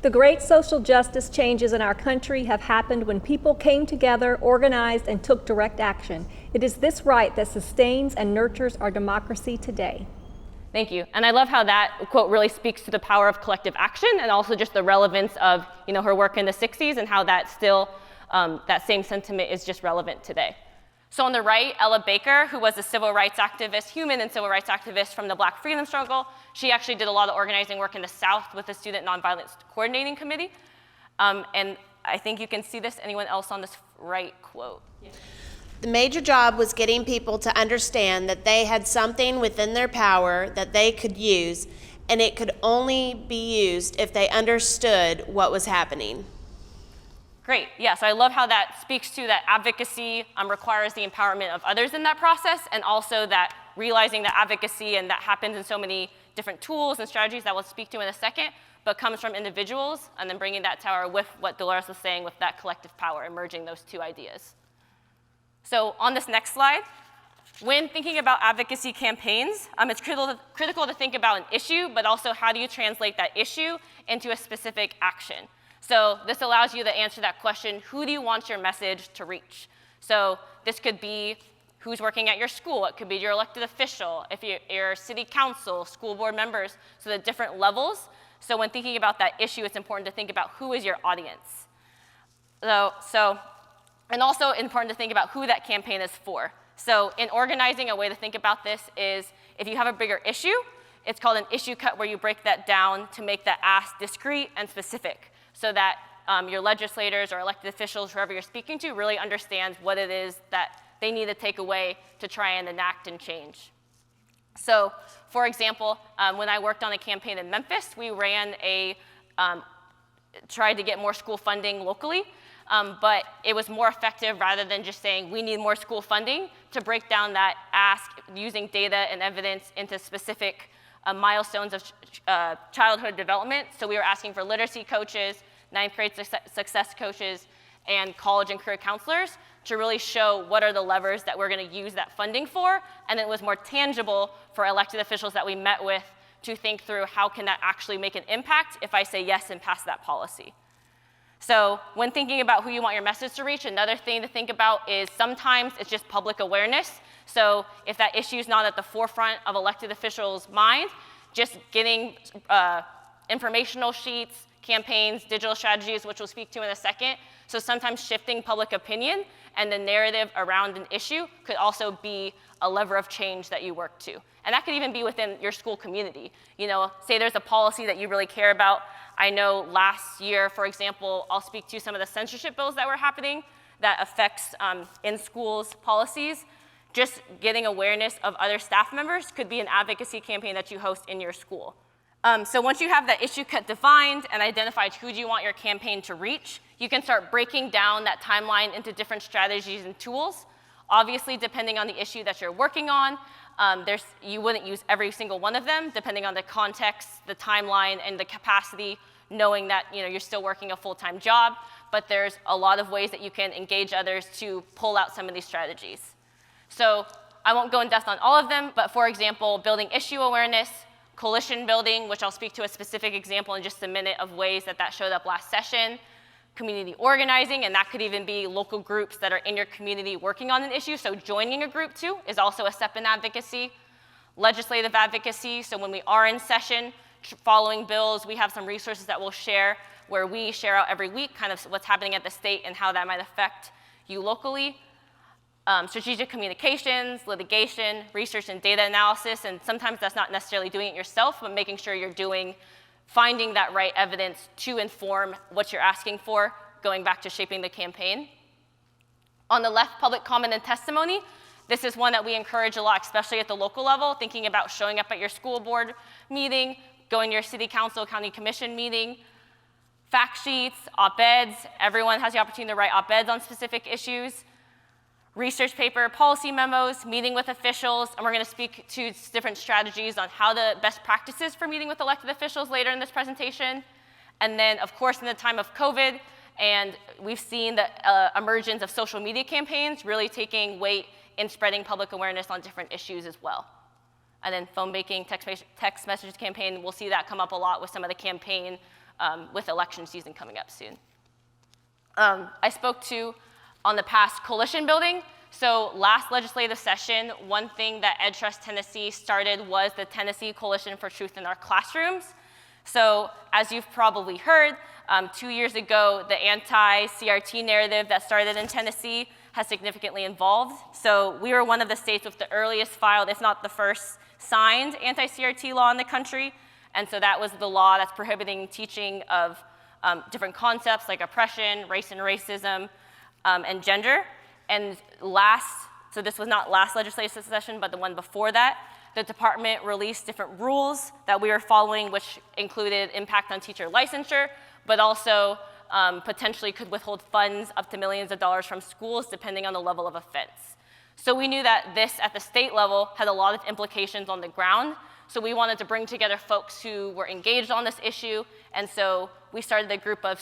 The great social justice changes in our country have happened when people came together, organized, and took direct action. It is this right that sustains and nurtures our democracy today. Thank you. And I love how that quote really speaks to the power of collective action, and also just the relevance of her work in the 60s and how that still, that same sentiment is just relevant today. So on the right, Ella Baker, who was a civil rights activist, human and civil rights activist from the Black freedom struggle. She actually did a lot of organizing work in the South with the Student Nonviolence Coordinating Committee. And I think you can see this. Anyone else on this right quote? Yeah. The major job was getting people to understand that they had something within their power that they could use, and it could only be used if they understood what was happening. Great, yeah, so I love how that speaks to that advocacy requires the empowerment of others in that process, and also that realizing that advocacy and that happens in so many different tools and strategies that we'll speak to in a second, but comes from individuals, and then bringing that tower with what Dolores was saying with that collective power, and merging those two ideas. So on this next slide, when thinking about advocacy campaigns, it's critical to think about an issue, but also how do you translate that issue into a specific action. So this allows you to answer that question, who do you want your message to reach? So this could be who's working at your school. It could be your elected official, if you're city council, school board members, so the different levels. So when thinking about that issue, it's important to think about who is your audience. And also important to think about who that campaign is for. So in organizing, a way to think about this is if you have a bigger issue, it's called an issue cut, where you break that down to make that ask discrete and specific, so that your legislators or elected officials, whoever you're speaking to, really understands what it is that they need to take away to try and enact and change. So for example, when I worked on a campaign in Memphis, we ran tried to get more school funding locally. But it was more effective, rather than just saying we need more school funding, to break down that ask using data and evidence into specific milestones of childhood development. So we were asking for literacy coaches, ninth grade success coaches, and college and career counselors to really show what are the levers that we're going to use that funding for. And it was more tangible for elected officials that we met with to think through how can that actually make an impact if I say yes and pass that policy. So when thinking about who you want your message to reach, another thing to think about is sometimes it's just public awareness. So if that issue is not at the forefront of elected officials' mind, just getting informational sheets, campaigns, digital strategies, which we'll speak to in a second. So sometimes shifting public opinion and the narrative around an issue could also be a lever of change that you work to. And that could even be within your school community. You know, say there's a policy that you really care about. I know last year, for example, I'll speak to some of the censorship bills that were happening that affects in schools policies. Just getting awareness of other staff members could be an advocacy campaign that you host in your school. So once you have that issue cut defined and identified who do you want your campaign to reach, you can start breaking down that timeline into different strategies and tools. Obviously, depending on the issue that you're working on, you wouldn't use every single one of them, depending on the context, the timeline, and the capacity, knowing that you're still working a full-time job. But there's a lot of ways that you can engage others to pull out some of these strategies. So I won't go in depth on all of them, but for example, building issue awareness, coalition building, which I'll speak to a specific example in just a minute of ways that showed up last session, community organizing, and that could even be local groups that are in your community working on an issue, so joining a group too is also a step in advocacy. Legislative advocacy, so when we are in session following bills, we have some resources that we'll share where we share out every week kind of what's happening at the state and how that might affect you locally. Strategic communications, litigation, research and data analysis, and sometimes that's not necessarily doing it yourself, but making sure you're finding that right evidence to inform what you're asking for, going back to shaping the campaign. On the left, public comment and testimony. This is one that we encourage a lot, especially at the local level, thinking about showing up at your school board meeting, going to your city council, county commission meeting, fact sheets, op-eds. Everyone has the opportunity to write op-eds on specific issues. Research paper, policy memos, meeting with officials, and we're going to speak to different strategies on how the best practices for meeting with elected officials later in this presentation. And then, of course, in the time of COVID, and we've seen the emergence of social media campaigns really taking weight in spreading public awareness on different issues as well. And then phone banking, text message campaign, we'll see that come up a lot with some of the campaign with election season coming up soon. I spoke to on the past coalition building. So last legislative session, one thing that EdTrust Tennessee started was the Tennessee Coalition for Truth in Our Classrooms. So as you've probably heard, 2 years ago, the anti-CRT narrative that started in Tennessee has significantly evolved. So we were one of the states with the earliest filed, if not the first, signed anti-CRT law in the country. And so that was the law that's prohibiting teaching of different concepts like oppression, race and racism, and gender. And so this was not last legislative session, but the one before that, the department released different rules that we were following, which included impact on teacher licensure, but also potentially could withhold funds up to millions of dollars from schools depending on the level of offense. So we knew that this at the state level had a lot of implications on the ground, So we wanted to bring together folks who were engaged on this issue. And so we started a group of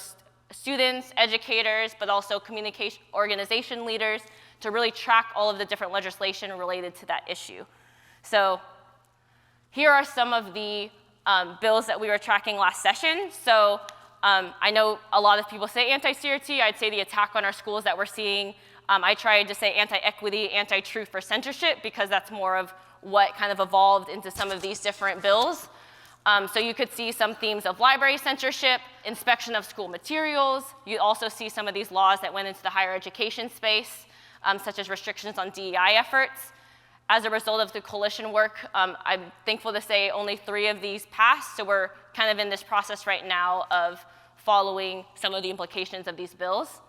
students, educators, but also communication organization leaders to really track all of the different legislation related to that issue. So here are some of the bills that we were tracking last session. So I know a lot of people say anti-CRT. I'd say the attack on our schools that we're seeing, I tried to say anti-equity, anti-truth for censorship, because that's more of what kind of evolved into some of these different bills. So you could see some themes of library censorship, inspection of school materials. You also see some of these laws that went into the higher education space, such as restrictions on DEI efforts. As a result of the coalition work, I'm thankful to say only 3 of these passed, so we're kind of in this process right now of following some of the implications of these bills.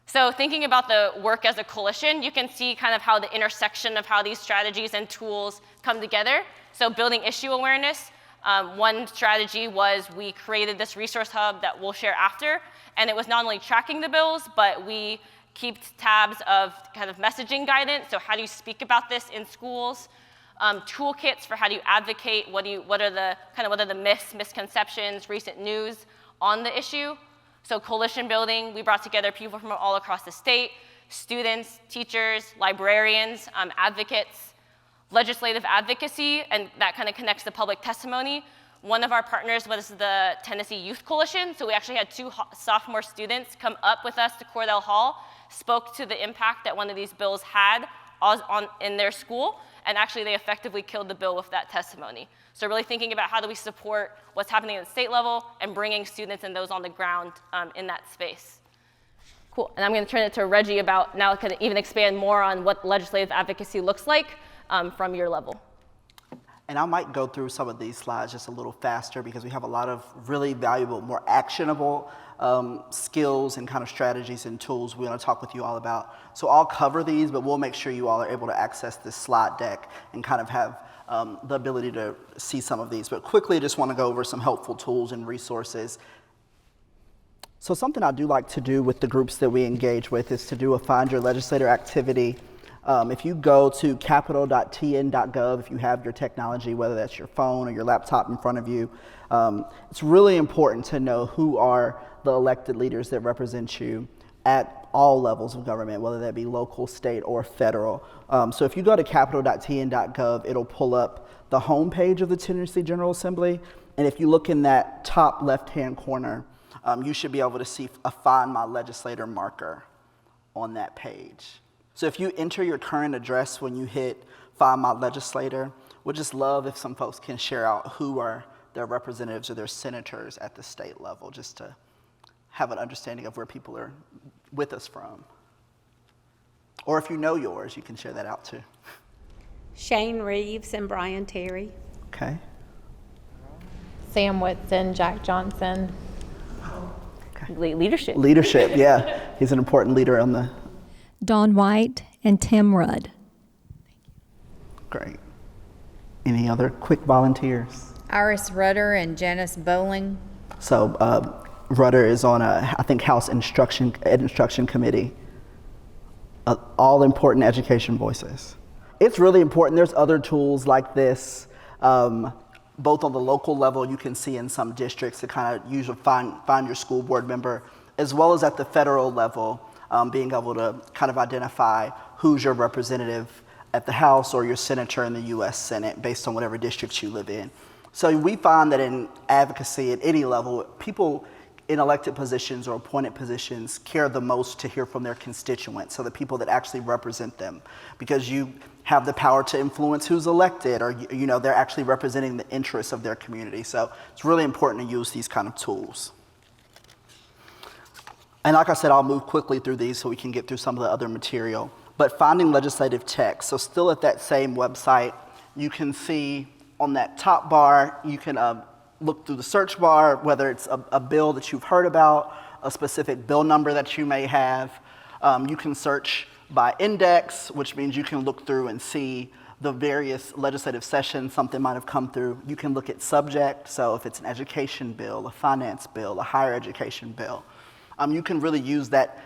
So thinking about the work as a coalition, you can see kind of how the intersection of how these strategies and tools come together. So building issue awareness, one strategy was we created this resource hub that we'll share after, and it was not only tracking the bills, but we keep tabs of kind of messaging guidance. So how do you speak about this in schools? Toolkits for how do you advocate? What are the myths, misconceptions, recent news on the issue? So coalition building, we brought together people from all across the state, students, teachers, librarians, advocates, legislative advocacy, and that kind of connects to public testimony. One of our partners was the Tennessee Youth Coalition, so we actually had 2 sophomore students come up with us to Cordell Hall, spoke to the impact that one of these bills had in their school, and actually they effectively killed the bill with that testimony. So really thinking about how do we support what's happening at the state level and bringing students and those on the ground in that space. Cool, and I'm gonna turn it to Reggie about now kind of even expand more on what legislative advocacy looks like from your level. And I might go through some of these slides just a little faster because we have a lot of really valuable, more actionable skills and kind of strategies and tools we want to talk with you all about. So I'll cover these, but we'll make sure you all are able to access this slide deck and kind of have the ability to see some of these. But quickly, I just want to go over some helpful tools and resources. So something I do like to do with the groups that we engage with is to do a Find Your Legislator activity. If you go to capitol.tn.gov, if you have your technology, whether that's your phone or your laptop in front of you, it's really important to know who are the elected leaders that represent you at all levels of government, whether that be local, state, or federal. So if you go to capitol.tn.gov, it'll pull up the homepage of the Tennessee General Assembly. And if you look in that top left-hand corner, you should be able to see a Find My Legislator marker on that page. So if you enter your current address when you hit Find My Legislator, we'd just love if some folks can share out who are their representatives or their senators at the state level, just to have an understanding of where people are with us from. Or if you know yours, you can share that out too. Shane Reeves and Brian Terry. Okay. Sam Whitson, Jack Johnson. Okay. Leadership. Leadership, yeah. He's an important leader on the... Dawn White and Tim Rudd. Great. Any other quick volunteers? Iris Rudder and Janice Bowling. So Rudder is on I think House Instruction Committee. All important education voices. It's really important. There's other tools like this, both on the local level, you can see in some districts to kind of usually find your school board member, as well as at the federal level, being able to kind of identify who's your representative at the House or your senator in the U.S. Senate based on whatever district you live in. So we find that in advocacy at any level, people in elected positions or appointed positions care the most to hear from their constituents, so the people that actually represent them, because you have the power to influence who's elected, or they're actually representing the interests of their community. So it's really important to use these kind of tools. And like I said, I'll move quickly through these so we can get through some of the other material. But finding legislative text, so still at that same website, you can see on that top bar, you can look through the search bar, whether it's a bill that you've heard about, a specific bill number that you may have. You can search by index, which means you can look through and see the various legislative sessions something might have come through. You can look at subject, so if it's an education bill, a finance bill, a higher education bill. You can really use that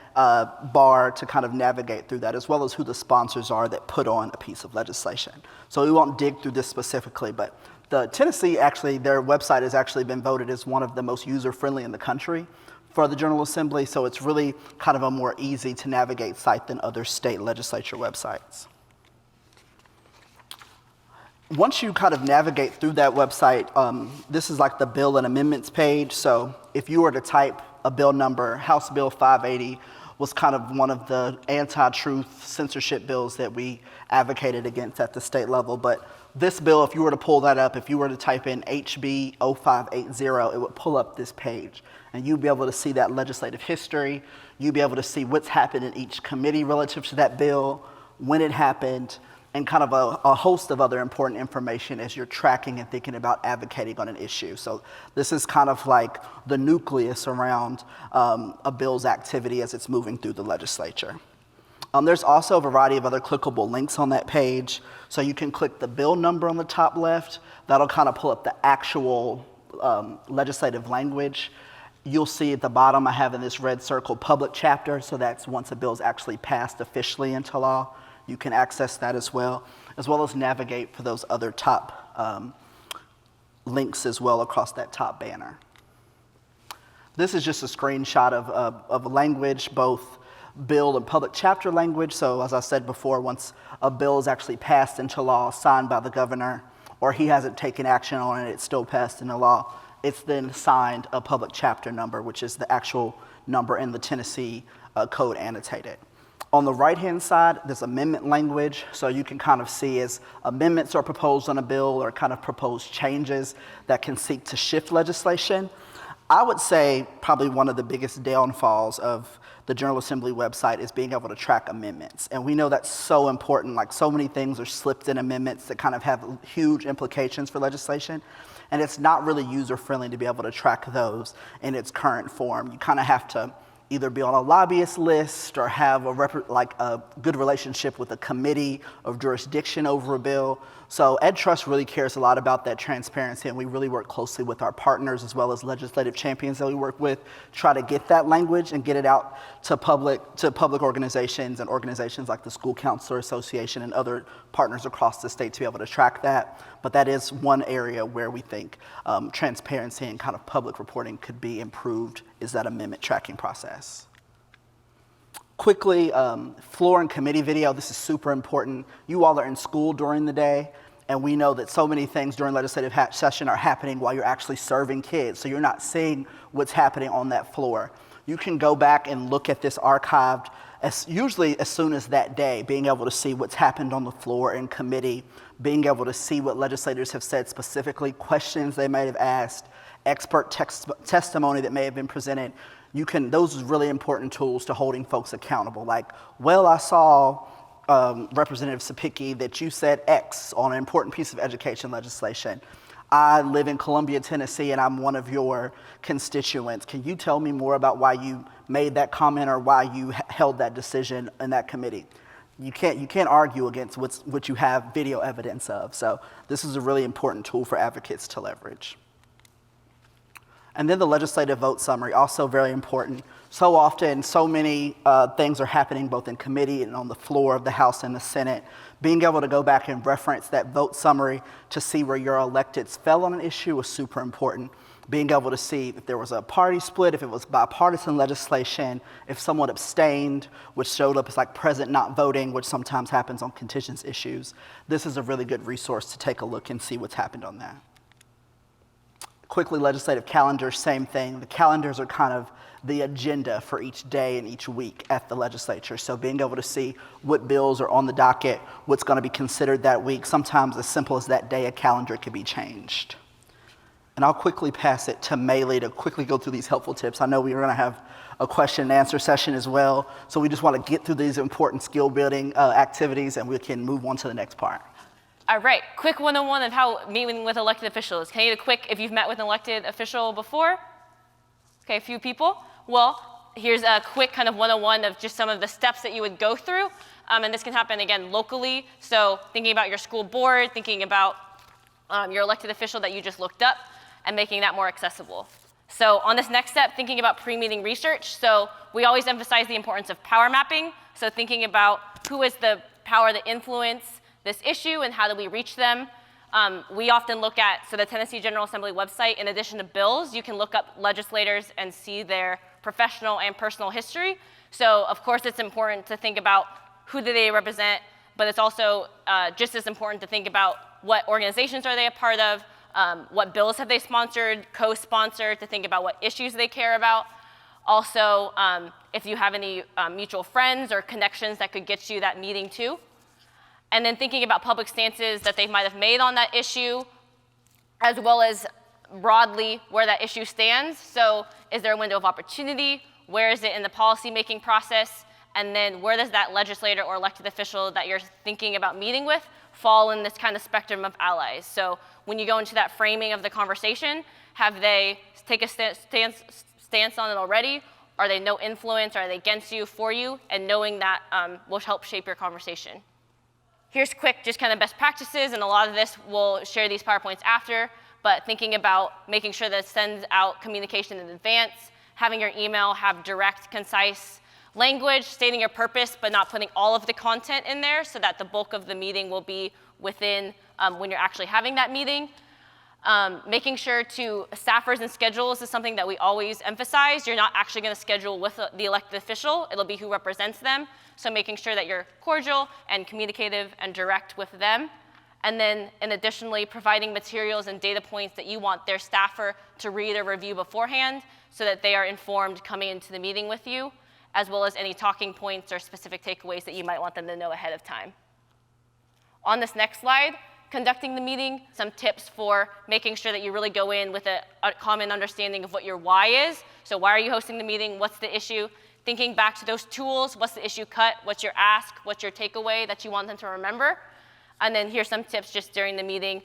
bar to kind of navigate through that, as well as who the sponsors are that put on a piece of legislation. So we won't dig through this specifically, but the Tennessee, actually, their website has actually been voted as one of the most user-friendly in the country for the General Assembly, so it's really kind of a more easy to navigate site than other state legislature websites. Once you kind of navigate through that website, this is like the bill and amendments page. So if you were to type a bill number, House Bill 580 was kind of one of the anti-truth censorship bills that we advocated against at the state level. But this bill, if you were to pull that up, if you were to type in HB 0580, it would pull up this page. And you'd be able to see that legislative history. You'd be able to see what's happened in each committee relative to that bill, when it happened, and kind of a host of other important information as you're tracking and thinking about advocating on an issue. So this is kind of like the nucleus around a bill's activity as it's moving through the legislature. There's also a variety of other clickable links on that page. So you can click the bill number on the top left. That'll kind of pull up the actual legislative language. You'll see at the bottom I have in this red circle public chapter. So that's once a bill's actually passed officially into law. You can access that as well as navigate for those other top links as well across that top banner. This is just a screenshot of language, both bill and public chapter language. So as I said before, once a bill is actually passed into law, signed by the governor, or he hasn't taken action on it, it's still passed into law, it's then signed a public chapter number, which is the actual number in the Tennessee code annotated. On the right-hand side, there's amendment language, so you can kind of see as amendments are proposed on a bill or kind of proposed changes that can seek to shift legislation. I would say probably one of the biggest downfalls of the General Assembly website is being able to track amendments. And we know that's so important, like so many things are slipped in amendments that kind of have huge implications for legislation. And it's not really user-friendly to be able to track those in its current form. You kind of have to either be on a lobbyist list or have a good relationship with a committee of jurisdiction over a bill. So Ed Trust really cares a lot about that transparency, and we really work closely with our partners as well as legislative champions that we work with, try to get that language and get it out to public organizations and organizations like the School Counselor Association and other partners across the state to be able to track that. But that is one area where we think transparency and kind of public reporting could be improved, is that amendment tracking process. Quickly, floor and committee video, this is super important. You all are in school during the day, and we know that so many things during legislative session are happening while you're actually serving kids, so you're not seeing what's happening on that floor. You can go back and look at this archived, usually as soon as that day, being able to see what's happened on the floor in committee, being able to see what legislators have said specifically, questions they may have asked, expert testimony that may have been presented. Those are really important tools to holding folks accountable. Like, well, I saw Representative Sapicki that you said X on an important piece of education legislation. I live in Columbia, Tennessee, and I'm one of your constituents. Can you tell me more about why you made that comment or why you held that decision in that committee? You can't argue against what you have video evidence of. So this is a really important tool for advocates to leverage. And then the legislative vote summary, also very important. So often, so many things are happening both in committee and on the floor of the House and the Senate. Being able to go back and reference that vote summary to see where your electeds fell on an issue was super important. Being able to see if there was a party split, if it was bipartisan legislation, if someone abstained, which showed up as like present not voting, which sometimes happens on contentious issues. This is a really good resource to take a look and see what's happened on that. Quickly, legislative calendars, same thing. The calendars are kind of the agenda for each day and each week at the legislature. So being able to see what bills are on the docket, what's going to be considered that week, sometimes as simple as that day, a calendar can be changed. And I'll quickly pass it to Maylee to quickly go through these helpful tips. I know we're going to have a question and answer session as well. So we just want to get through these important skill building activities and we can move on to the next part. All right, quick 101 of how meeting with elected officials. Can I get a quick, if you've met with an elected official before? Okay, a few people. Well, here's a quick kind of 101 of just some of the steps that you would go through. And this can happen, again, locally. So thinking about your school board, thinking about your elected official that you just looked up, and making that more accessible. So on this next step, thinking about pre-meeting research. So we always emphasize the importance of power mapping. So thinking about who is the power that influence this issue and how do we reach them. We often look at, so the Tennessee General Assembly website, in addition to bills, you can look up legislators and see their professional and personal history. So of course it's important to think about who do they represent, but it's also just as important to think about what organizations are they a part of, what bills have they sponsored, co-sponsored, to think about what issues they care about. Also, if you have any mutual friends or connections that could get you that meeting too. And then thinking about public stances that they might have made on that issue, as well as broadly where that issue stands. So is there a window of opportunity? Where is it in the policy-making process? And then where does that legislator or elected official that you're thinking about meeting with fall in this kind of spectrum of allies? So when you go into that framing of the conversation, have they take a stance on it already? Are they no influence? Are they against you, for you? And knowing that will help shape your conversation. Here's quick, just kind of best practices, and a lot of this, we'll share these PowerPoints after, but thinking about making sure that it sends out communication in advance, having your email have direct, concise language, stating your purpose, but not putting all of the content in there so that the bulk of the meeting will be within when you're actually having that meeting. Making sure to staffers and schedules is something that we always emphasize. You're not actually going to schedule with the elected official. It'll be who represents them. So making sure that you're cordial and communicative and direct with them. And then, and additionally, providing materials and data points that you want their staffer to read or review beforehand so that they are informed coming into the meeting with you, as well as any talking points or specific takeaways that you might want them to know ahead of time. On this next slide, conducting the meeting, some tips for making sure that you really go in with a common understanding of what your why is. So why are you hosting the meeting? What's the issue? Thinking back to those tools, what's the issue cut? What's your ask? What's your takeaway that you want them to remember? And then here's some tips just during the meeting.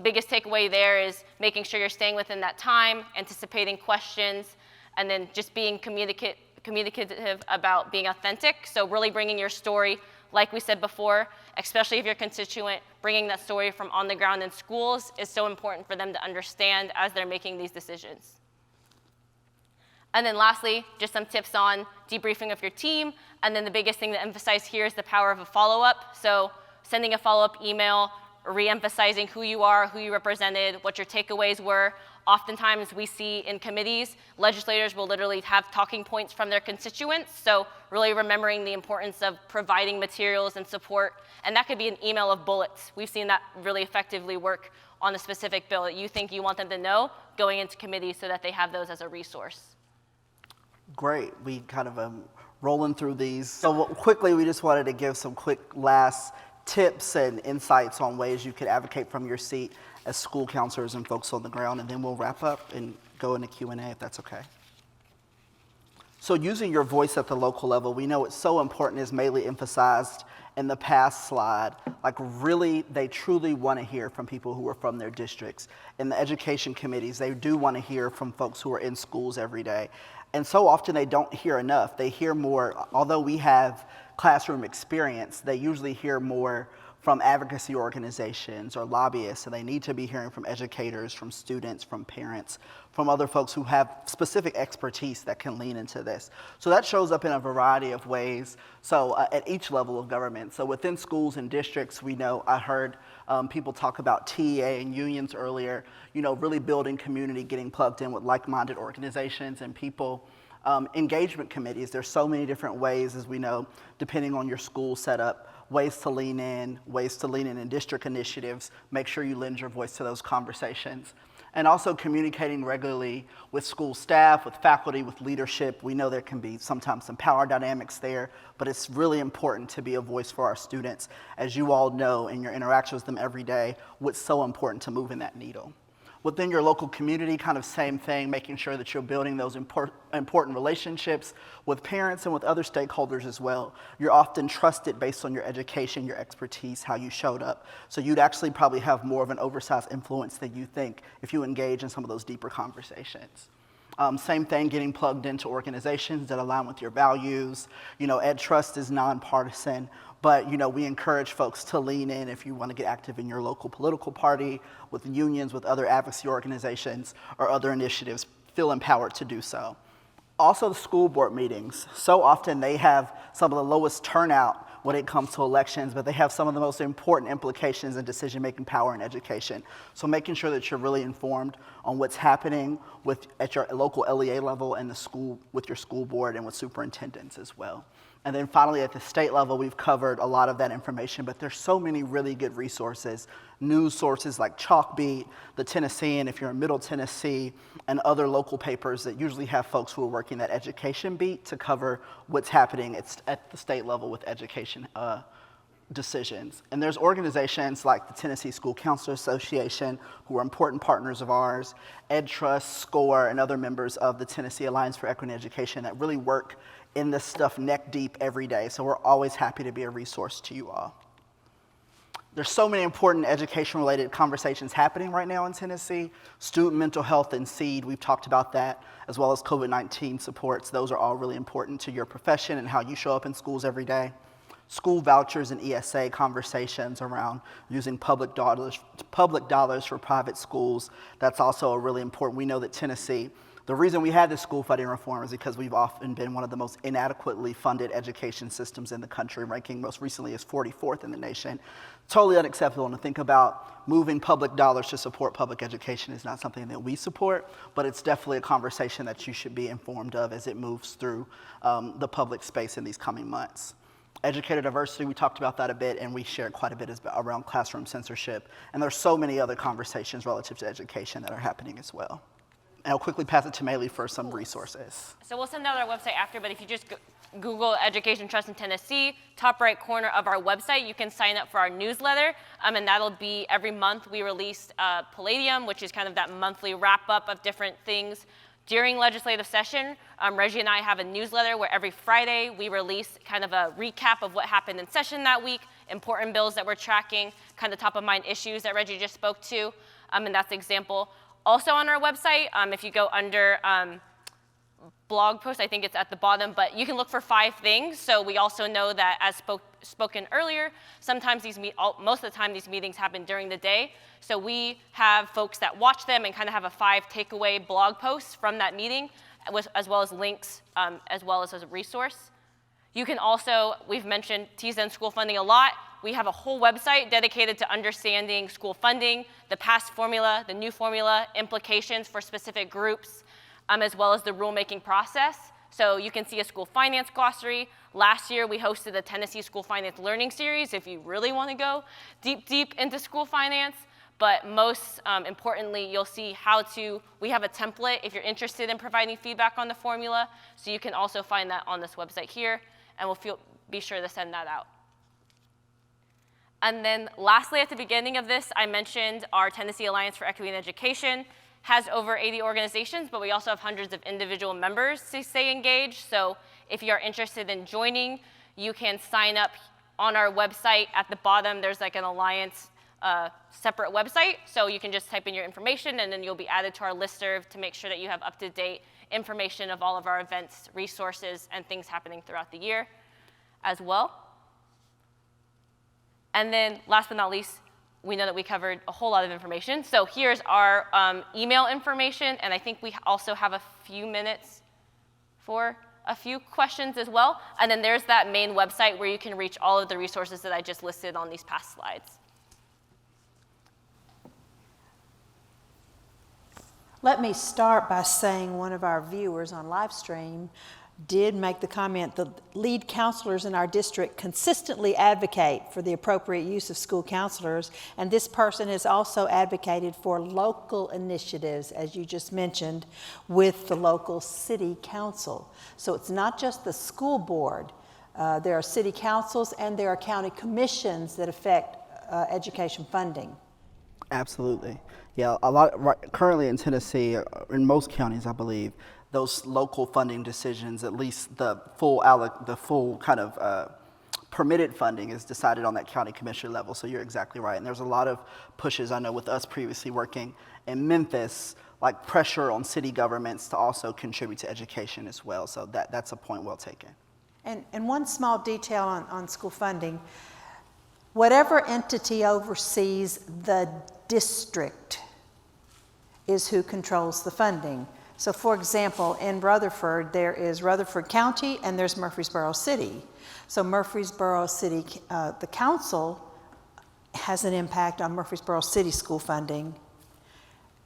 Biggest takeaway there is making sure you're staying within that time, anticipating questions, and then just being communicative about being authentic. So really bringing your story, like we said before, especially if you're a constituent, bringing that story from on the ground in schools is so important for them to understand as they're making these decisions. And then lastly, just some tips on debriefing of your team. And then the biggest thing to emphasize here is the power of a follow-up. So sending a follow-up email, re-emphasizing who you are, who you represented, what your takeaways were. Oftentimes we see in committees, legislators will literally have talking points from their constituents. So really remembering the importance of providing materials and support. And that could be an email of bullets. We've seen that really effectively work on a specific bill that you think you want them to know going into committee so that they have those as a resource. Great. We kind of rolling through these. So quickly, we just wanted to give some quick last tips and insights on ways you could advocate from your seat as school counselors and folks on the ground, and then we'll wrap up and go into Q&A if that's okay. So using your voice at the local level, we know it's so important, as Maylee emphasized in the past slide, like really, they truly want to hear from people who are from their districts. In the education committees, they do want to hear from folks who are in schools every day. And so often they don't hear enough. They hear more, although we have classroom experience, they usually hear more from advocacy organizations or lobbyists, and they need to be hearing from educators, from students, from parents, from other folks who have specific expertise that can lean into this. So that shows up in a variety of ways, so at each level of government. So within schools and districts, we know, I heard people talk about TEA and unions earlier, you know, really building community, getting plugged in with like-minded organizations and people. Engagement committees, there's so many different ways, as we know, depending on your school setup, ways to lean in district initiatives, make sure you lend your voice to those conversations. And also communicating regularly with school staff, with faculty, with leadership. We know there can be sometimes some power dynamics there, but it's really important to be a voice for our students. As you all know in your interactions with them every day, what's so important to moving that needle. Within your local community, kind of same thing, making sure that you're building those important relationships with parents and with other stakeholders as well. You're often trusted based on your education, your expertise, how you showed up. So you'd actually probably have more of an oversized influence than you think if you engage in some of those deeper conversations. Same thing, getting plugged into organizations that align with your values. You know, Ed Trust is nonpartisan, but you know, we encourage folks to lean in if you want to get active in your local political party, with unions, with other advocacy organizations, or other initiatives. Feel empowered to do so. Also, the school board meetings. So often they have some of the lowest turnout when it comes to elections, but they have some of the most important implications and decision-making power in education. So making sure that you're really informed on what's happening at your local LEA level and the school, with your school board and with superintendents as well. And then finally, at the state level, we've covered a lot of that information, but there's so many really good resources, news sources like Chalkbeat, The Tennessean, if you're in Middle Tennessee, and other local papers that usually have folks who are working that education beat to cover what's happening at the state level with education decisions. And there's organizations like the Tennessee School Counselor Association, who are important partners of ours, EdTrust, SCORE, and other members of the Tennessee Alliance for Equity in Education that really work in this stuff neck deep every day. So we're always happy to be a resource to you all. There's so many important education-related conversations happening right now in Tennessee. Student mental health and SEED, we've talked about that, as well as COVID-19 supports. Those are all really important to your profession and how you show up in schools every day. School vouchers and ESA conversations around using public dollars for private schools. That's also really important. We know that Tennessee, the reason we had this school funding reform is because we've often been one of the most inadequately funded education systems in the country, ranking most recently as 44th in the nation. Totally unacceptable, and to think about moving public dollars to support public education is not something that we support, but it's definitely a conversation that you should be informed of as it moves through the public space in these coming months. Educator diversity, we talked about that a bit, and we shared quite a bit around classroom censorship, and there's so many other conversations relative to education that are happening as well. And I'll quickly pass it to Maylee for some resources. So we'll send out our website after, but if you just Google Education Trust in Tennessee, top right corner of our website, you can sign up for our newsletter, and that'll be every month. We release Palladium, which is kind of that monthly wrap-up of different things. During legislative session, Reggie and I have a newsletter where every Friday we release kind of a recap of what happened in session that week, important bills that we're tracking, kind of top-of-mind issues that Reggie just spoke to, and that's an example. Also on our website, if you go under blog post, I think it's at the bottom, but you can look for 5 things. So we also know that, as spoken earlier, sometimes most of the time these meetings happen during the day. So we have folks that watch them and kind of have a 5 takeaway blog posts from that meeting, as well as links, as well as a resource. You can also, we've mentioned TZN school funding a lot. We have a whole website dedicated to understanding school funding, the past formula, the new formula, implications for specific groups, as well as the rulemaking process. So you can see a school finance glossary. Last year, we hosted the Tennessee School Finance Learning Series if you really want to go deep into school finance. But most importantly, you'll see we have a template if you're interested in providing feedback on the formula. So you can also find that on this website here, and we'll be sure to send that out. And then lastly, at the beginning of this, I mentioned our Tennessee Alliance for Equity in Education has over 80 organizations, but we also have hundreds of individual members to stay engaged. So if you're interested in joining, you can sign up on our website. At the bottom, there's like an Alliance separate website. So you can just type in your information, and then you'll be added to our listserv to make sure that you have up-to-date information of all of our events, resources, and things happening throughout the year as well. And then last but not least, we know that we covered a whole lot of information. So here's our email information, and I think we also have a few minutes for a few questions as well. And then there's that main website where you can reach all of the resources that I just listed on these past slides. Let me start by saying one of our viewers on live stream did make the comment, the lead counselors in our district consistently advocate for the appropriate use of school counselors, and this person has also advocated for local initiatives, as you just mentioned, with the local city council. So it's not just the school board. There are city councils and there are county commissions that affect education funding. Absolutely. Yeah, currently in Tennessee, in most counties, I believe, those local funding decisions, at least the full kind of permitted funding is decided on that county commissioner level. So you're exactly right. And there's a lot of pushes, I know, with us previously working in Memphis, like pressure on city governments to also contribute to education as well. So that's a point well taken. And one small detail on school funding, whatever entity oversees the district is who controls the funding. So for example, in Rutherford, there is Rutherford County and there's Murfreesboro City. So Murfreesboro City, the council has an impact on Murfreesboro City school funding,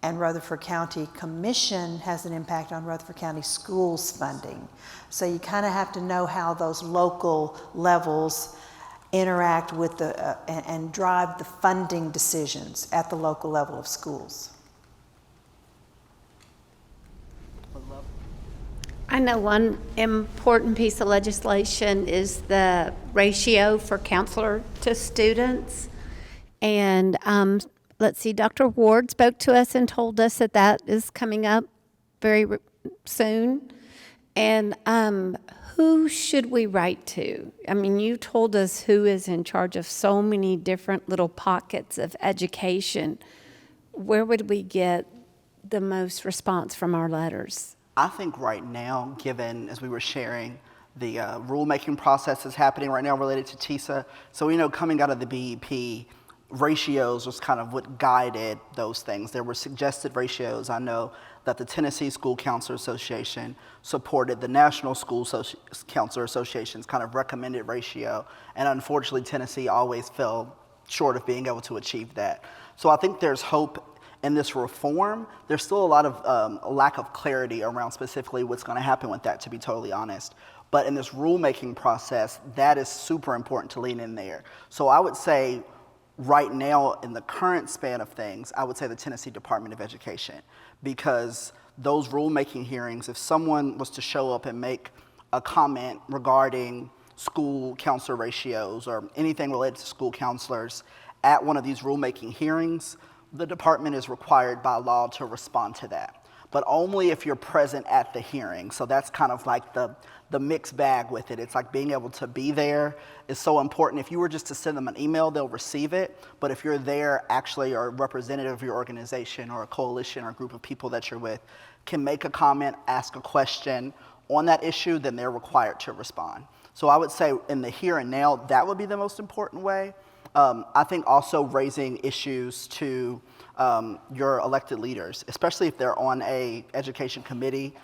and Rutherford County Commission has an impact on Rutherford County schools funding. So you kind of have to know how those local levels interact with the, and drive the funding decisions at the local level of schools. I know one important piece of legislation is the ratio for counselor to students. And let's see, Dr. Ward spoke to us and told us that that is coming up very soon. And who should we write to? I mean, you told us who is in charge of so many different little pockets of education. Where would we get the most response from our letters? I think right now, given, as we were sharing, the rulemaking process is happening right now related to TISA. So we know coming out of the BEP, ratios was kind of what guided those things. There were suggested ratios. I know that the Tennessee School Counselor Association supported the National School Counselor Association's kind of recommended ratio. And unfortunately, Tennessee always fell short of being able to achieve that. So I think there's hope in this reform. There's still a lot of lack of clarity around specifically what's going to happen with that, to be totally honest. But in this rulemaking process, that is super important to lean in there. So I would say right now, in the current span of things, I would say the Tennessee Department of Education, because those rulemaking hearings, if someone was to show up and make a comment regarding school counselor ratios or anything related to school counselors at one of these rulemaking hearings, the department is required by law to respond to that, but only if you're present at the hearing. So that's kind of like the mixed bag with it. It's like being able to be there is so important. If you were just to send them an email, they'll receive it, but if you're there actually, or a representative of your organization or a coalition or a group of people that you're with can make a comment, ask a question on that issue, then they're required to respond. So I would say in the here and now, that would be the most important way. I think also raising issues to your elected leaders, especially if they're on a education committee.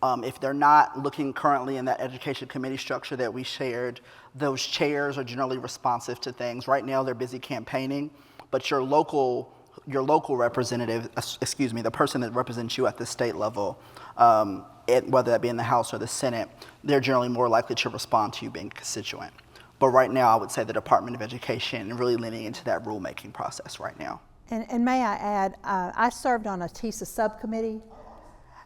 If they're not looking currently in that education committee structure that we shared, those chairs are generally responsive to things. Right now they're busy campaigning, but your local representative, the person that represents you at the state level, whether that be in the House or the Senate, they're generally more likely to respond to you being a constituent. But right now, I would say the Department of Education and really leaning into that rulemaking process right now. And may I add, I served on a TISA subcommittee,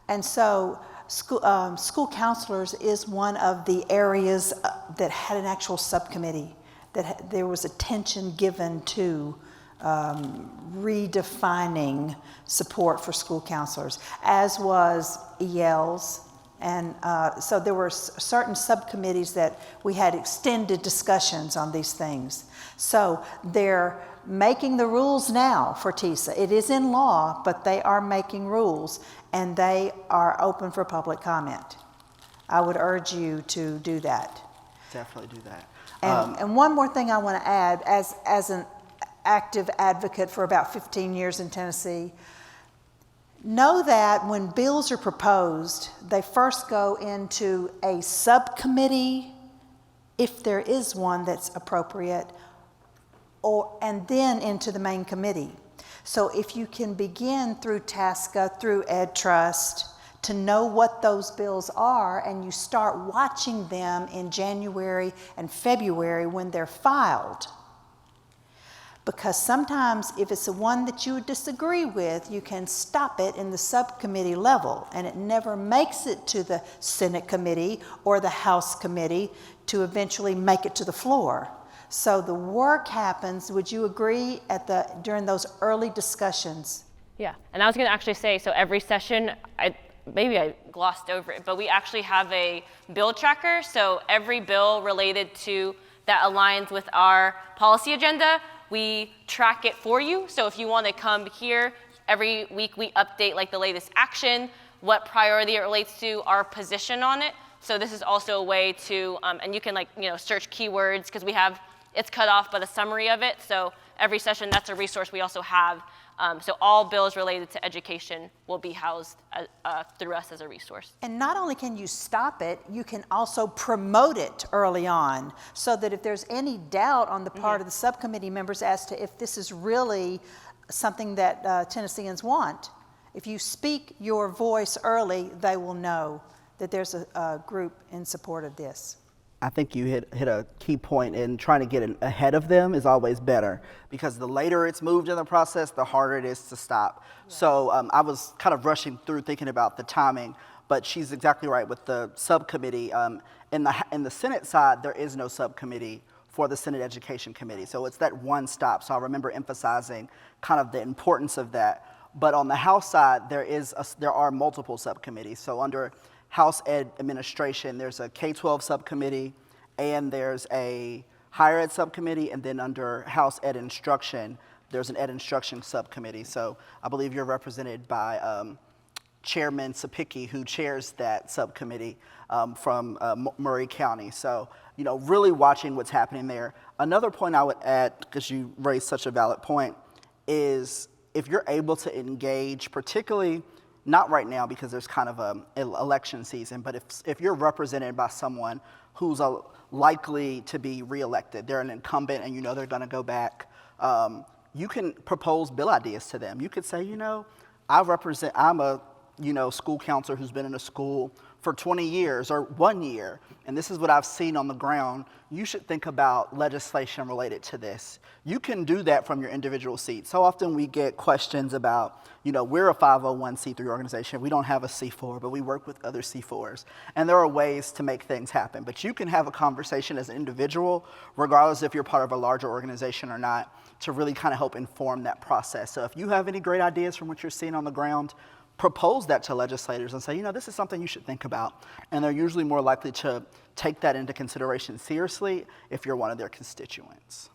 and so school counselors is one of the areas that had an actual subcommittee, that there was attention given to redefining support for school counselors, as was ELs. And so there were certain subcommittees that we had extended discussions on these things. So they're making the rules now for TISA. It is in law, but they are making rules, and they are open for public comment. I would urge you to do that. Definitely do that. And one more thing I want to add, as an active advocate for about 15 years in Tennessee, know that when bills are proposed, they first go into a subcommittee, if there is one that's appropriate, and then into the main committee. So if you can begin through TASCA, through Ed Trust, to know what those bills are, and you start watching them in January and February when they're filed. Because sometimes if it's the one that you disagree with, you can stop it in the subcommittee level, and it never makes it to the Senate committee or the House committee to eventually make it to the floor. So the work happens, would you agree, during those early discussions? Yeah, and I was going to actually say, so every session, maybe I glossed over it, but we actually have a bill tracker. So every bill related to that aligns with our policy agenda, we track it for you. So if you want to come here, every week we update like the latest action, what priority it relates to, our position on it. So this is also a way to, and you can search keywords, because it's cut off by the summary of it. So every session, that's a resource we also have So all bills related to education will be housed through us as a resource. And not only can you stop it, you can also promote it early on, so that if there's any doubt on the part of the subcommittee members as to if this is really something that Tennesseans want, if you speak your voice early, they will know that there's a group in support of this. I think you hit a key point in trying to get ahead of them is always better, because the later it's moved in the process, the harder it is to stop. Yeah. So I was kind of rushing through thinking about the timing, but she's exactly right with the subcommittee. In the Senate side, there is no subcommittee for the Senate Education Committee. So it's that one stop. So I remember emphasizing kind of the importance of that. But on the House side, there are multiple subcommittees. So under House Ed Administration, there's a K-12 subcommittee, and there's a Higher Ed subcommittee, and then under House Ed Instruction, there's an Ed Instruction subcommittee. So I believe you're represented by Chairman Sapicki, who chairs that subcommittee from Murray County. So, you know, really watching what's happening there. Another point I would add, because you raised such a valid point, is if you're able to engage, particularly not right now because there's kind of an election season, but if you're represented by someone who's likely to be reelected, they're an incumbent and you know they're going to go back, you can propose bill ideas to them. You could say, you know, I'm a school counselor who's been in a school for 20 years or 1 year, and this is what I've seen on the ground. You should think about legislation related to this. You can do that from your individual seat. So often we get questions about, you know, we're a 501c3 organization. We don't have a C4, but we work with other C4s. And there are ways to make things happen. But you can have a conversation as an individual, regardless if you're part of a larger organization or not, to really kind of help inform that process. So if you have any great ideas from what you're seeing on the ground, propose that to legislators and say, you know, this is something you should think about. And they're usually more likely to take that into consideration seriously if you're one of their constituents.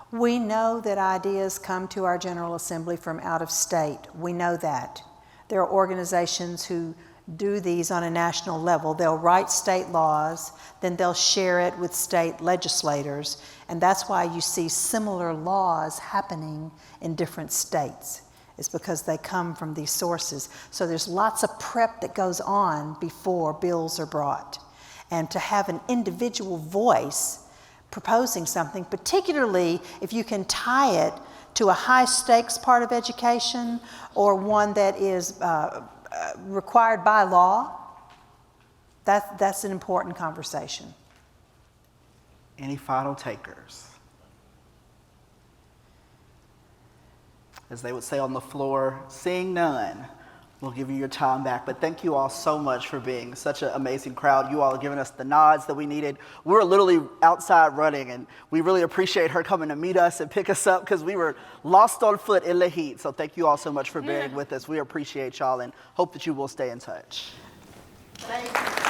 We know that ideas come to our General Assembly from out of state. We know that. There are organizations who do these on a national level. They'll write state laws, then they'll share it with state legislators, and that's why you see similar laws happening in different states. It's because they come from these sources. So there's lots of prep that goes on before bills are brought. And to have an individual voice proposing something, particularly if you can tie it to a high stakes part of education or one that is required by law, that's an important conversation. Any final takers? As they would say on the floor, seeing none, we'll give you your time back. But thank you all so much for being such an amazing crowd. You all have given us the nods that we needed. We were literally outside running, and we really appreciate her coming to meet us and pick us up because we were lost on foot in the heat. So thank you all so much for being with us. We appreciate y'all and hope that you will stay in touch. Thank you.